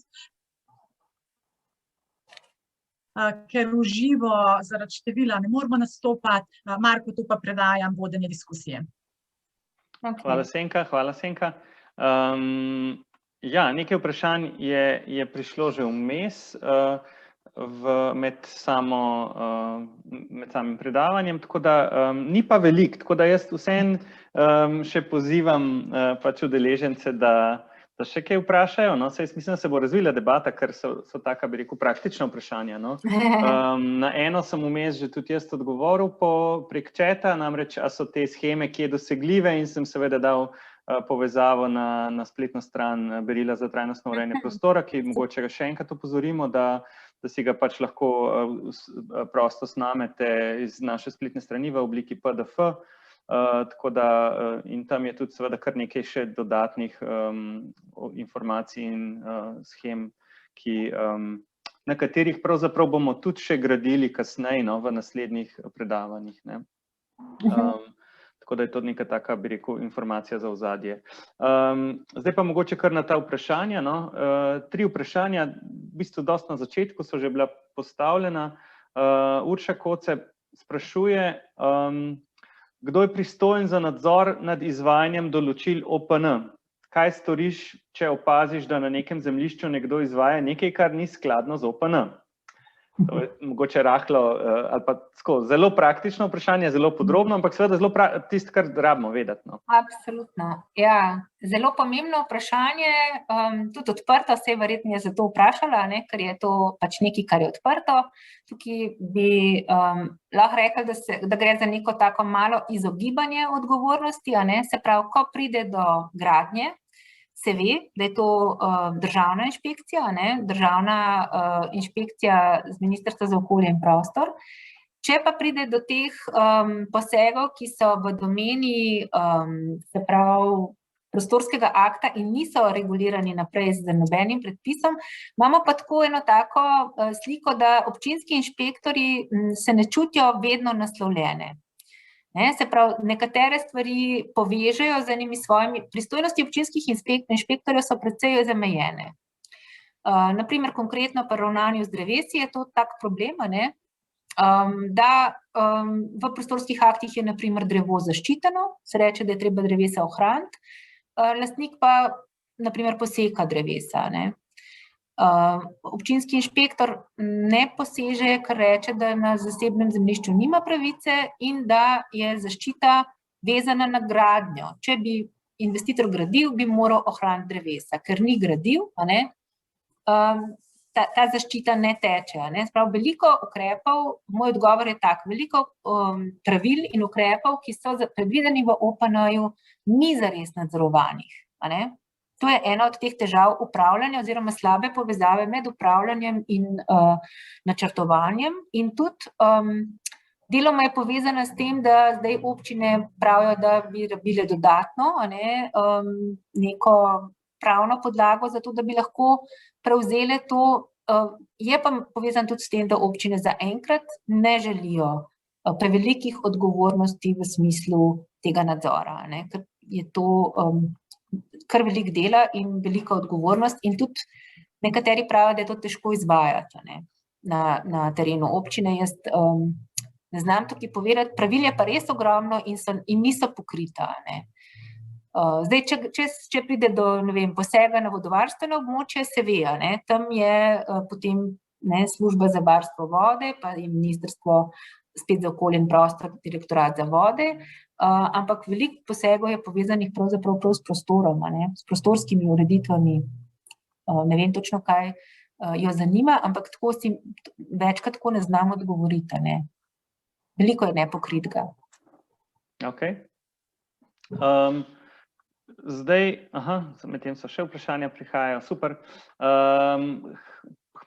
S1: ker v živo zaradi števila ne moramo nastopati. Marko, tu pa predajam vodenje diskusije.
S2: Hvala, Senka. Ja, nekaj vprašanj je prišlo že vmes med samim predavanjem, tako da ni pa veliko, tako da jaz vseeno še pozivam pač udeležence, da še kaj vprašajo. Saj mislim, da se bo razvila debata, ker so taka, bi rekel, praktična vprašanja. Na eno sem vmes že tudi jaz odgovoril prek chata, namreč, a so te sheme kje dosegljive in sem seveda dal povezavo na spletno stran Berila za trajnostno urejanje prostora, ki mogoče ga še enkrat opozorimo, da si ga pač lahko prosto snamete iz naše spletne strani v obliki PDF. Tako da in tam je tudi seveda kar nekaj še dodatnih informacij in shem, na katerih pravzaprav bomo tudi še gradili kasneje v naslednjih predavanjih. Tako da je to neka taka, bi rekel, informacija za ozadje. Zdaj pa mogoče kar na ta vprašanja. 3 vprašanja, v bistvu dosti na začetku so že bila postavljena. Urša Koce sprašuje, kdo je pristojen za nadzor nad izvajanjem določil OPN? kaj storiš, če opaziš, da na nekem zemljišču nekdo izvaja nekaj, kar ni skladno z OPN. To je mogoče rahlo, ali pa zelo praktično vprašanje, zelo podrobno, ampak seveda zelo tisto, kar rabimo vedeti. No.
S3: Absolutno, ja. Zelo pomembno vprašanje, tudi odprto, se je verjetno zato vprašala, ne, ker je to pač nekaj, kar je odprto. Tukaj bi lahko rekli, da gre za neko tako malo izogibanje odgovornosti, a ne, se pravi, ko pride do gradnje, se ve, da je to državna inšpekcija, državna inšpekcija z Ministrstva za okolje in prostor. Če pa pride do teh posegov, ki so v domeni, se pravi, prostorskega akta in niso regulirani naprej z nobenim predpisom, imamo pa tako eno tako sliko, da občinski inšpektorji se ne čutijo vedno naslovljene. Se pravi, nekatere stvari povežejo z enimi svojimi pristojnosti občinskih inšpektorjev so precej zamejene. Naprimer, konkretno pri ravnanju z drevesi je to tak problem, da v prostorskih aktih je naprimer drevo zaščiteno, se reče, da je treba drevesa ohraniti, lastnik pa naprimer poseka drevesa. Občinski inšpektor ne poseže, ker reče, da na zasebnem zemljišču nima pravice in da je zaščita vezana na gradnjo. Če bi investitor gradil, bi moral ohraniti drevesa, ker ni gradil, ta zaščita ne teče. Sprav, veliko ukrepov, moj odgovor je tak, veliko pravil in ukrepov, ki so predvideni v OPN-ju, ni zares nadzorovanih. To je ena od teh težav upravljanja oziroma slabe povezave med upravljanjem in načrtovanjem in tudi deloma je povezana s tem, da zdaj občine pravijo, da bi rabile dodatno neko pravno podlago za to, da bi lahko prevzele to. Je pa povezan tudi s tem, da občine zaenkrat ne želijo prevelikih odgovornosti v smislu tega nadzora, ker je to kar veliko dela in velika odgovornost in tudi nekateri pravijo, da je to težko izvajati na terenu občine. Jaz ne znam tukaj povedati, pravil je pa res ogromno in niso pokrita. Zdaj, če pride do posega na vodovarstveno območje, se ve, tam je potem služba za varstvo vode, pa je ministrstvo spet za okolje in prostor, direktorat za vode, ampak veliko posegov je povezanih pravzaprav s prostorom, s prostorskimi ureditvami. Ne vem točno, kaj jo zanima, ampak tako si večkrat tako ne znam odgovoriti. Veliko je nepokritega.
S2: Ok. Zdaj, medtem so še vprašanja prihajajo, super.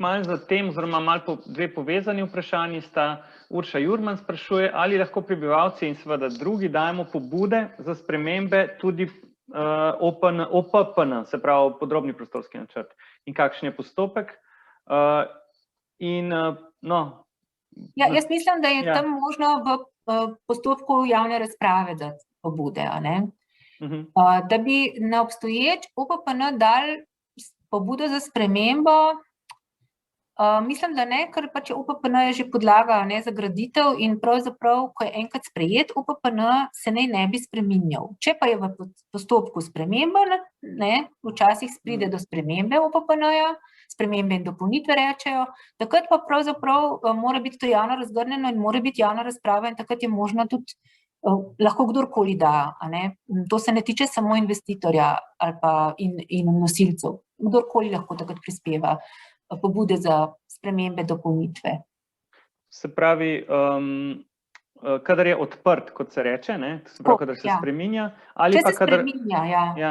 S2: Malo za tem, oziroma malo dve povezani vprašanji sta. Urša Jurman sprašuje, ali lahko prebivalci in seveda drugi dajemo pobude za spremembe tudi OPPN, se pravi podrobni prostorski načrt. In kakšen je postopek?
S3: Jaz mislim, da je tam možno v postopku javne razprave dati pobude, da bi na obstoječ OPPN dali pobudo za spremembo. Mislim, da ne, ker pač OPPN je že podlaga za graditev in pravzaprav, ko je enkrat sprejet OPPN, se ne bi spreminjal. Če pa je v postopku sprememba, včasih pride do spremembe OPPN-ja, spremembe in dopolnitve rečejo, takrat pa pravzaprav mora biti to javno razgrnjeno in mora biti javna razprava in takrat je možno tudi, lahko kdorkoli da. To se ne tiče samo investitorja ali pa in nosilcev. Kdorkoli lahko takrat prispeva pobude za spremembe, dopolnitve.
S2: Se pravi, kadar je odprt, kot se reče, se pravi, kadar se spreminja,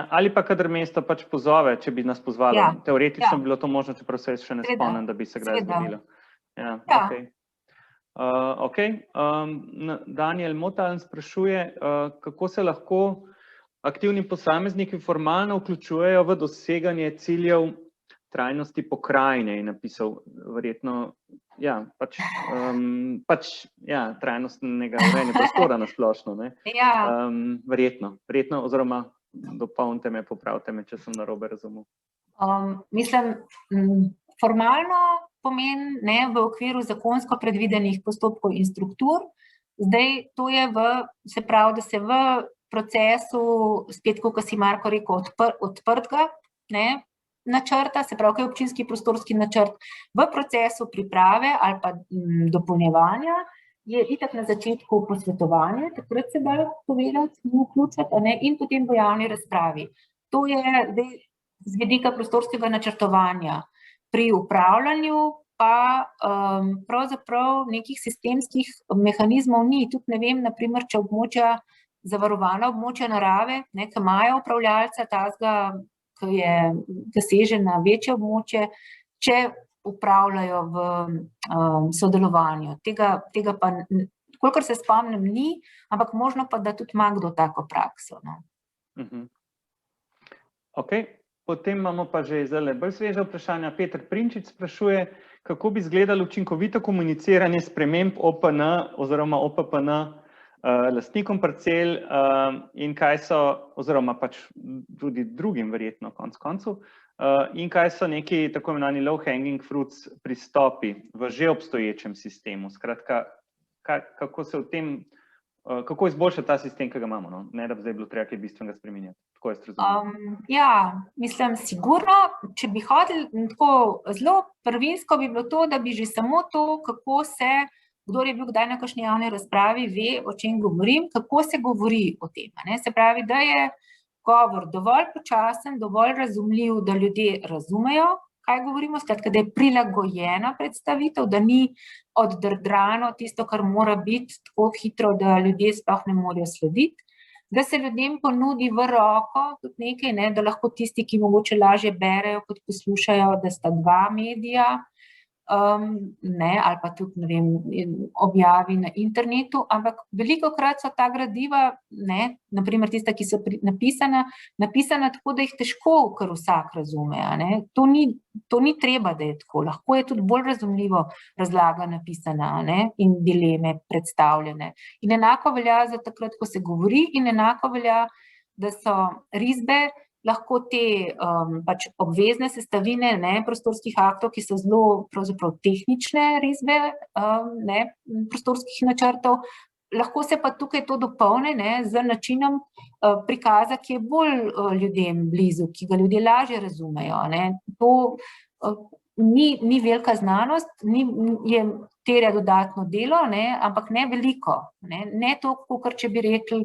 S2: ali pa kadar mesto pač pozove, če bi nas pozvalo. Teoretično bi bilo to možno, čeprav se še ne spomnim, da bi se kdaj zgodilo. Daniel Motaln sprašuje, kako se lahko aktivni posamezniki formalno vključujejo v doseganje ciljev trajnosti pokrajine, je napisal verjetno, trajnostnega urejanja prostora na splošno. Verjetno, oziroma dopolnite me, popravite me, če sem narobe razumel.
S3: Mislim, formalno pomeni v okviru zakonsko predvidenih postopkov in struktur. Zdaj, to je se pravi, da se v procesu, spet, kot si Marko rekel, odprtega, ne, načrta, se pravi, kaj je občinski prostorski načrt, v procesu priprave ali pa dopolnjevanja, je itak na začetku posvetovanje, takrat se da povedati in vključiti, ne, in potem v javni razpravi. To je zdaj z vidika prostorskega načrtovanja. Pri upravljanju pa pravzaprav nekih sistemskih mehanizmov ni. Tudi ne vem, naprimer, če območja, zavarovana območja narave, ne, ki imajo upravljalca tazga, ki je dosežen na večje območje, če upravljajo v sodelovanju. Tega pa, kolikor se spomnim, ni, ampak možno pa, da tudi ima kdo tako prakso. No.
S2: Ok, potem imamo pa že zdaj bolj sveže vprašanja. Peter Prinčič sprašuje, kako bi izgledalo učinkovito komuniciranje sprememb OPN oziroma OPPN lastnikom parcel in kaj so, oziroma pač tudi drugim verjetno konec koncev, in kaj so neki tako imenovani low hanging fruits pristopi v že obstoječem sistemu. Skratka, kako se v tem, kako izboljšati ta sistem, ki ga imamo, no? Ne da bi zdaj bilo treba kaj bistvenega spreminjati. Tako jaz razumem.
S3: Ja, mislim, sigurno, če bi hodili tako zelo prvinsko, bi bilo to, da bi že samo to, kako se, kdor je bil kdaj na kakšni javni razpravi, ve, o čem govorim, kako se govori o tem. Ne? Se pravi, da je govor dovolj počasen, dovolj razumljiv, da ljudje razumejo, kaj govorimo, skratka, da je prilagojena predstavitev, da ni oddrdrano tisto, kar mora biti tako hitro, da ljudje sploh ne morejo slediti, da se ljudem ponudi v roko tudi nekaj, ne, da lahko tisti, ki mogoče lažje berejo, kot poslušajo, da sta dva medija, ne, ali pa tudi, ne vem, objavi na internetu, ampak velikokrat so ta gradiva, ne, naprimer tista, ki so napisana tako, da jih težko kar vsak razume, ne. To ni treba, da je tako, lahko je tudi bolj razumljivo razlaga napisana, ne, in dileme predstavljene. In enako velja za takrat, ko se govori, in enako velja, da so risbe lahko te pač obvezne sestavine, ne, prostorskih aktov, ki so zelo pravzaprav tehnične risbe, ne, prostorskih načrtov, lahko se pa tukaj to dopolni, ne, z načinom prikaza, ki je bolj ljudem blizu, ki ga ljudje lažje razumejo, ne. To ni velika znanost, je terja dodatno delo, ne, ampak ne veliko, ne toliko, kot če bi rekli,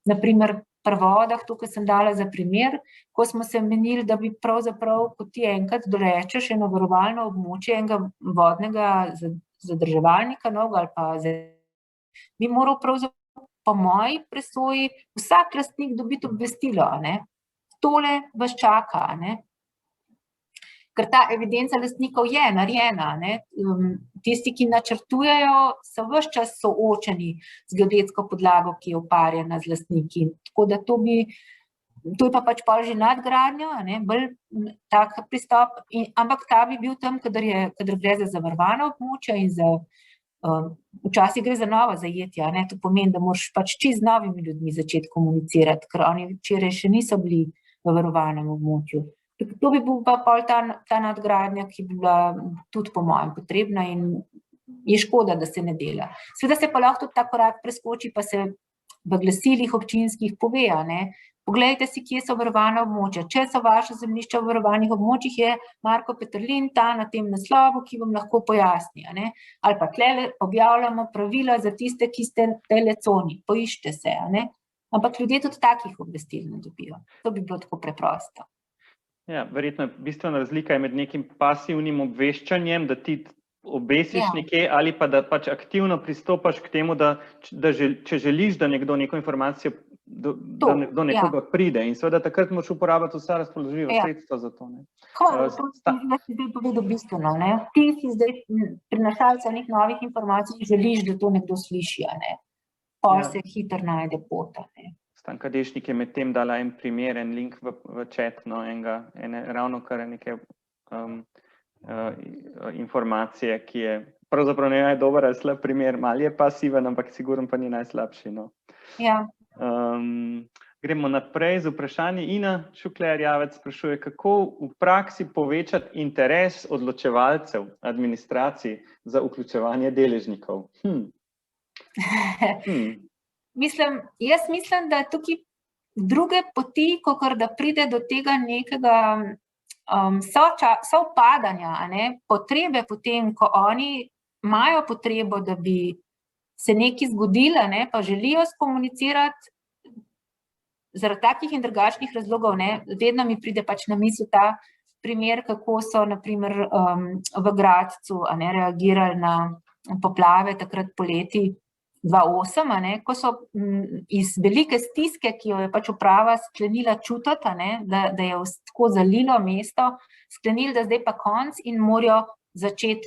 S3: naprimer, pri vodah, tukaj sem dala za primer, ko smo se menili, da bi pravzaprav, ko ti enkrat dorečeš eno varovalno območje enega vodnega zadrževalnika novega ali pa bi moral pravzaprav po moji presoji vsak lastnik dobiti obvestilo, ne. Tole vas čaka, ne. Ker ta evidenca lastnikov je narejena, ne. Tisti, ki načrtujejo, so ves čas soočeni z geodetsko podlago, ki je uparjena z lastniki. Tako da to je pa pač pol že nadgradnja, ne, bolj tak pristop, ampak ta bi bil tam, kadar gre za zavarovano območje in včasih gre za nova zajetja, ne, to pomeni, da moraš pač čisto z novimi ljudmi začeti komunicirati, ker oni včeraj še niso bili v varovanem območju. To bi bil pa pol ta nadgradnja, ki bi bila tudi po mojem potrebna in je škoda, da se ne dela. Seveda se pa lahko tudi ta korak preskoči, pa se v glasilih občinskih pove, ne. Poglejte si, kje so varovana območja. Če so vaše zemljišča v varovanih območjih, je Marko Peterlin ta na tem naslovu, ki vam lahko pojasni, ne. Ali pa tlele objavljamo pravila za tiste, ki ste v tejle coni, poiščite se, ne. Ampak ljudje tudi takih obvestil ne dobijo. To bi bilo tako preprosto.
S2: Ja, verjetno bistvena razlika je med nekim pasivnim obveščanjem, da ti obesiš nekje, ali pa da pač aktivno pristopaš k temu, da če želiš, da nekdo neko informacijo, da nekdo nekoga pride in seveda takrat moraš uporabiti vsa razpoložljiva sredstva za to.
S3: To bi povedal bistveno, ne. Ti si zdaj prinašalca nekih novih informacij, želiš, da to nekdo sliši, ne. Pol se hitro najde pota, ne.
S2: Stanka Dešnik je med tem dala en primer, en link v chat, no, ravno kar neke informacije, ki je pravzaprav ne dober ali slab primer, malo je pasiven, ampak sigurno pa ni najslabši, no.
S3: Ja.
S2: Gremo naprej z vprašanji. Ina Šukler-Javec sprašuje, kako v praksi povečati interes odločevalcev administracij za vključevanje deležnikov? Jaz
S3: mislim, da tukaj druge poti, kakor da pride do tega nekega sovpadanja, potrebe potem, ko oni imajo potrebo, da bi se nekaj zgodilo, pa želijo skomunicirati zaradi takih in drugačnih razlogov, vedno mi pride pač na misel ta primer, kako so na primer v Gradcu reagirali na poplave takrat poleti 2008, ko so iz velike stiske, ki jo je pač uprava sklenila čutiti, da je tako zalilo mesto, sklenili, da zdaj pa konc in morajo začeti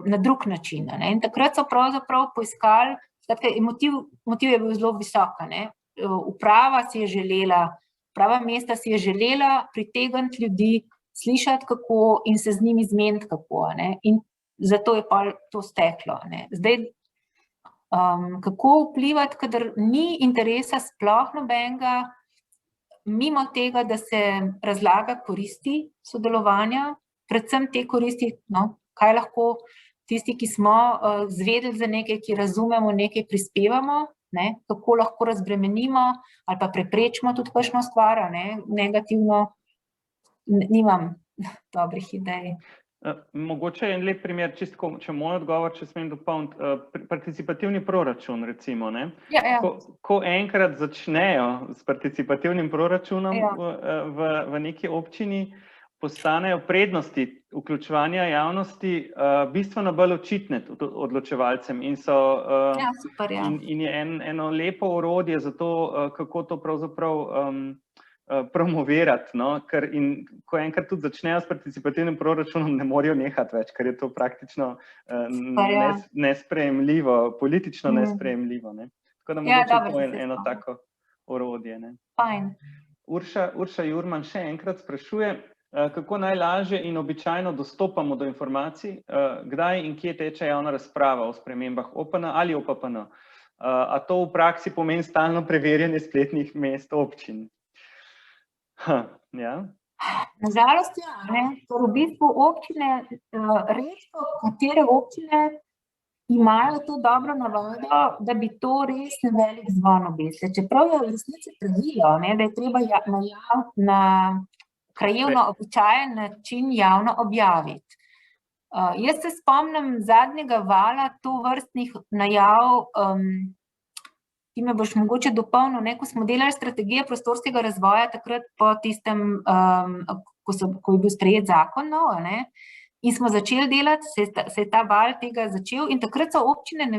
S3: na drug način. In takrat so pravzaprav poiskali, motiv je bil zelo visok. Uprava mesta si je želela pritegniti ljudi, slišati kako in se z njimi zmeniti kako. In zato je pa to steklo. Zdaj, kako vplivati, kadar ni interesa sploh nobenega, mimo tega, da se razlaga koristi sodelovanja, predvsem te koristi, kaj lahko tisti, ki smo zvedeli za nekaj, ki razumemo, nekaj prispevamo, kako lahko razbremenimo ali pa preprečimo tudi kakšno stvar, negativno, nimam dobrih idej.
S2: Mogoče je en lep primer, čisto, če moj odgovor, če smem dopolniti, participativni proračun, recimo.
S3: Ja.
S2: Ko enkrat začnejo s participativnim proračunom v neki občini, postanejo prednosti vključevanja javnosti bistveno bolj očitne odločevalcem in so
S3: super,
S2: in je eno lepo orodje za to, kako to pravzaprav promovirati, ker ko enkrat tudi začnejo s participativnim proračunom, ne morajo nehati več, ker je to praktično nesprejemljivo, politično nesprejemljivo. Tako da mogoče to je eno tako orodje.
S3: Fajn.
S2: Urša Jurman še enkrat sprašuje, kako najlažje in običajno dostopamo do informacij, kdaj in kje teče javna razprava o spremembah OPN ali OPPN. A to v praksi pomeni stalno preverjanje spletnih mest občin?
S3: Na žalost, v bistvu občine, redko katere občine imajo to dobro navado, da bi to res na velik zvon obesili. Čeprav je v resnici pravilo, da je treba na krajevno običajen način javno objaviti. Jaz se spomnim zadnjega vala tovrstnih najav, ki me boš mogoče dopolnil, ko smo delali strategije prostorskega razvoja, takrat po tistem, ko je bil sprejet zakon, in smo začeli delati, se je ta val tega začel in takrat so občine,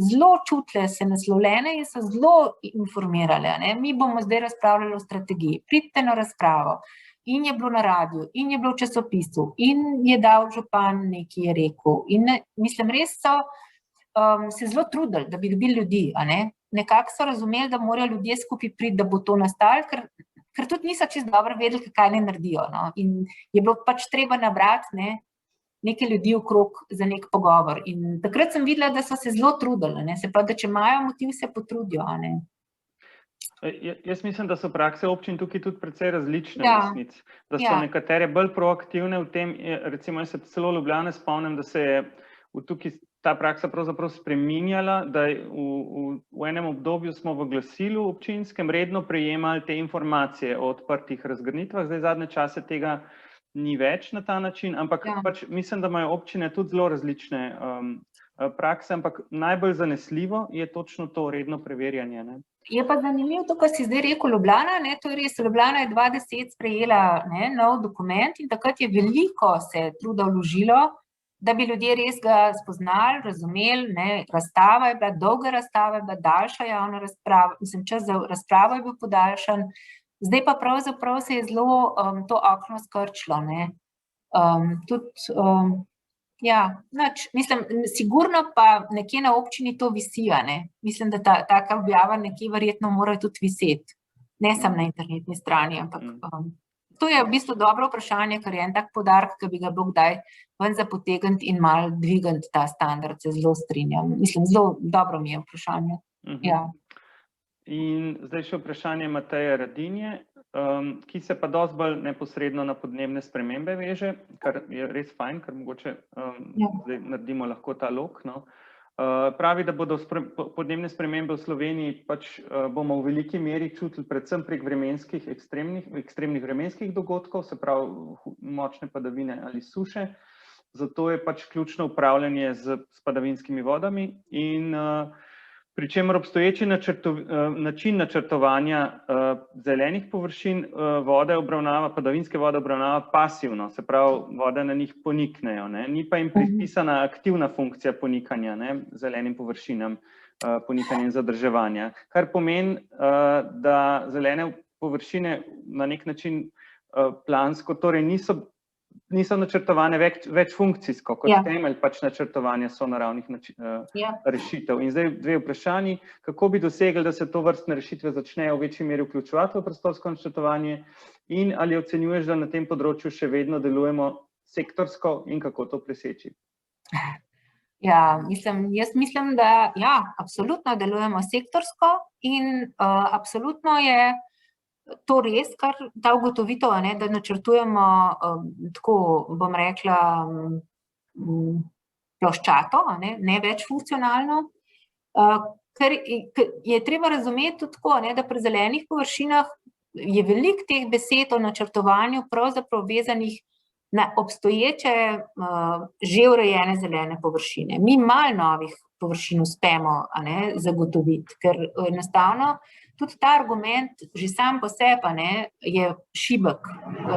S3: zelo čutile se naslovljene in so zelo informirale. Mi bomo zdaj razpravljali o strategiji, pridite na razpravo. In je bilo na radiju, in je bilo v časopisu, in je dal župan nekaj je rekel. In mislim, res so se zelo trudili, da bi dobili ljudi, Nekako so razumeli, da morajo ljudje skupaj priti, da bo to nastalo, ker tudi niso čisto dobro vedeli, kaj ne naredijo. In je bilo pač treba nabrati nekaj ljudi okrog za nek pogovor. In takrat sem videla, da so se zelo trudili, se pravi, da če imajo motiv, se potrudijo.
S2: Jaz mislim, da so prakse občin tukaj tudi precej različne, da so nekatere bolj proaktivne v tem, recimo jaz se celo Ljubljane spomnim, da se je tukaj ta praksa pravzaprav spreminjala, da v enem obdobju smo v glasilu občinskem redno prejemali te informacije o odprtih razgrnitvah, zdaj zadnje čase tega ni več na ta način, ampak pač mislim, da imajo občine tudi zelo različne prakse, ampak najbolj zanesljivo je točno to redno preverjanje.
S3: Je pa zanimivo to, kar si zdaj rekel Ljubljana, to je res, Ljubljana je 2010 sprejela nov dokument in takrat je veliko se truda vložilo, da bi ljudje res ga spoznali, razumeli, razstava je bila, dolga razstava je bila, daljša javna razprava, čas za razpravo je bil podaljšan, zdaj pa pravzaprav se je zelo to okno skrčilo. Mislim, sigurno pa nekje na občini to visi, mislim, da taka objava nekje verjetno mora tudi viseti, ne samo na internetni strani, ampak to je v bistvu dobro vprašanje, ker je en tak poudarek, ki bi ga bilo kdaj ven za potegniti in malo dvigati ta standard, se zelo strinjam. Mislim, zelo dobro mi je vprašanje.
S2: In zdaj še vprašanje Mateje Radinje, ki se pa dosti bolj neposredno na podnebne spremembe veže, kar je res fajn, ker mogoče zdaj naredimo lahko ta lok. Pravi, da bodo podnebne spremembe v Sloveniji pač bomo v veliki meri čutili predvsem prek ekstremnih vremenskih dogodkov, se pravi močne padavine ali suše. Zato je pač ključno upravljanje z padavinskimi vodami in pri čemer obstoječi način načrtovanja zelenih površin padavinske vode obravnava pasivno, se pravi vode na njih poniknejo, ne? Ni pa jim predpisana aktivna funkcija ponikanja, ne? Zelenim površinam, ponikanja in zadrževanja, kar pomeni, da zelene površine na nek način plansko, torej niso načrtovane več funkcijsko, kot temelj pač načrtovanja sonaravnih rešitev. In zdaj dve vprašanji, kako bi dosegli, da se to vrstne rešitve začnejo v večji meri vključevati v prostorsko načrtovanje in ali ocenjuješ, da na tem področju še vedno delujemo sektorsko in kako to preseči?
S3: Ja, jaz mislim, da absolutno delujemo sektorsko in absolutno je to res, kar ta ugotovitev, da načrtujemo tako, bom rekla, ploščato, ne več funkcionalno, ker je treba razumeti tudi tako, da pri zelenih površinah je veliko teh besed o načrtovanju pravzaprav vezanih na obstoječe že urejene zelene površine. Mi malo novih površin uspemo zagotoviti, ker enostavno tudi ta argument že sam po sebi je šibek,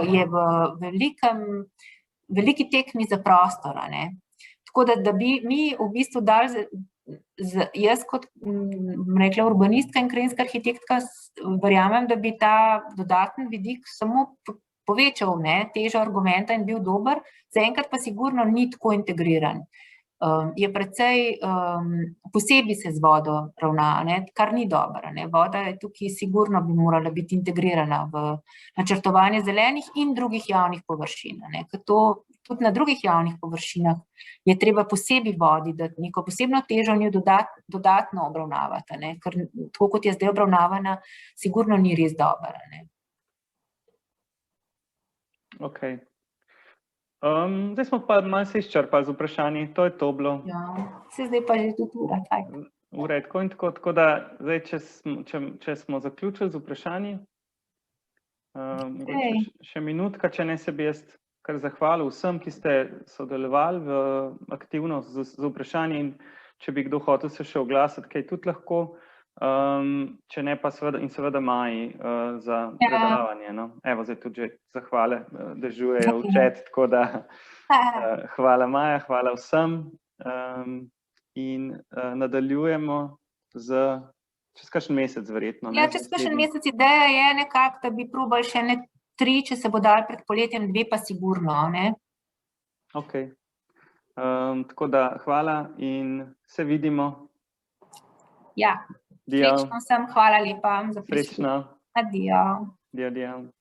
S3: je v veliki tekmi za prostor. Tako da bi mi v bistvu dali, jaz kot rekla urbanistka in krajinska arhitektka verjamem, da bi ta dodaten vidik samo povečal težo argumenta in bil dober, zaenkrat pa sigurno ni tako integriran. Je precej posebej se z vodo ravna, kar ni dobro. Voda je tukaj sigurno bi morala biti integrirana v načrtovanje zelenih in drugih javnih površin. Ker to tudi na drugih javnih površinah je treba posebej vodi, da neko posebno težo njo dodatno obravnavati, ker tako kot je zdaj obravnavana, sigurno ni res dobro.
S2: Ok. Zdaj smo pa malo se izčrpali z vprašanji, to je to bilo.
S3: Ja, zdaj pa že tudi ura.
S2: Ura je tako da zdaj, če smo zaključili z vprašanji, še minutka, če ne se bi jaz kar zahvalil vsem, ki ste sodelovali aktivno z vprašanji in če bi kdo hotel se še oglasiti, kaj tudi lahko, če ne pa seveda Maji za predavanje. Evo, zdaj tudi že zahvale dežujejo v chat, tako da hvala Maja, hvala vsem in nadaljujemo čez kakšen mesec verjetno.
S3: Ja, čez kakšen mesec ideja je nekako, da bi probali še 3, če se bo dal pred poletjem, 2 pa sigurno.
S2: Ok. Tako da hvala in se vidimo.
S3: Ja. Srečno sem, hvala lepa za prisluh.
S2: Srečno.
S3: Adijo.
S2: Adijo.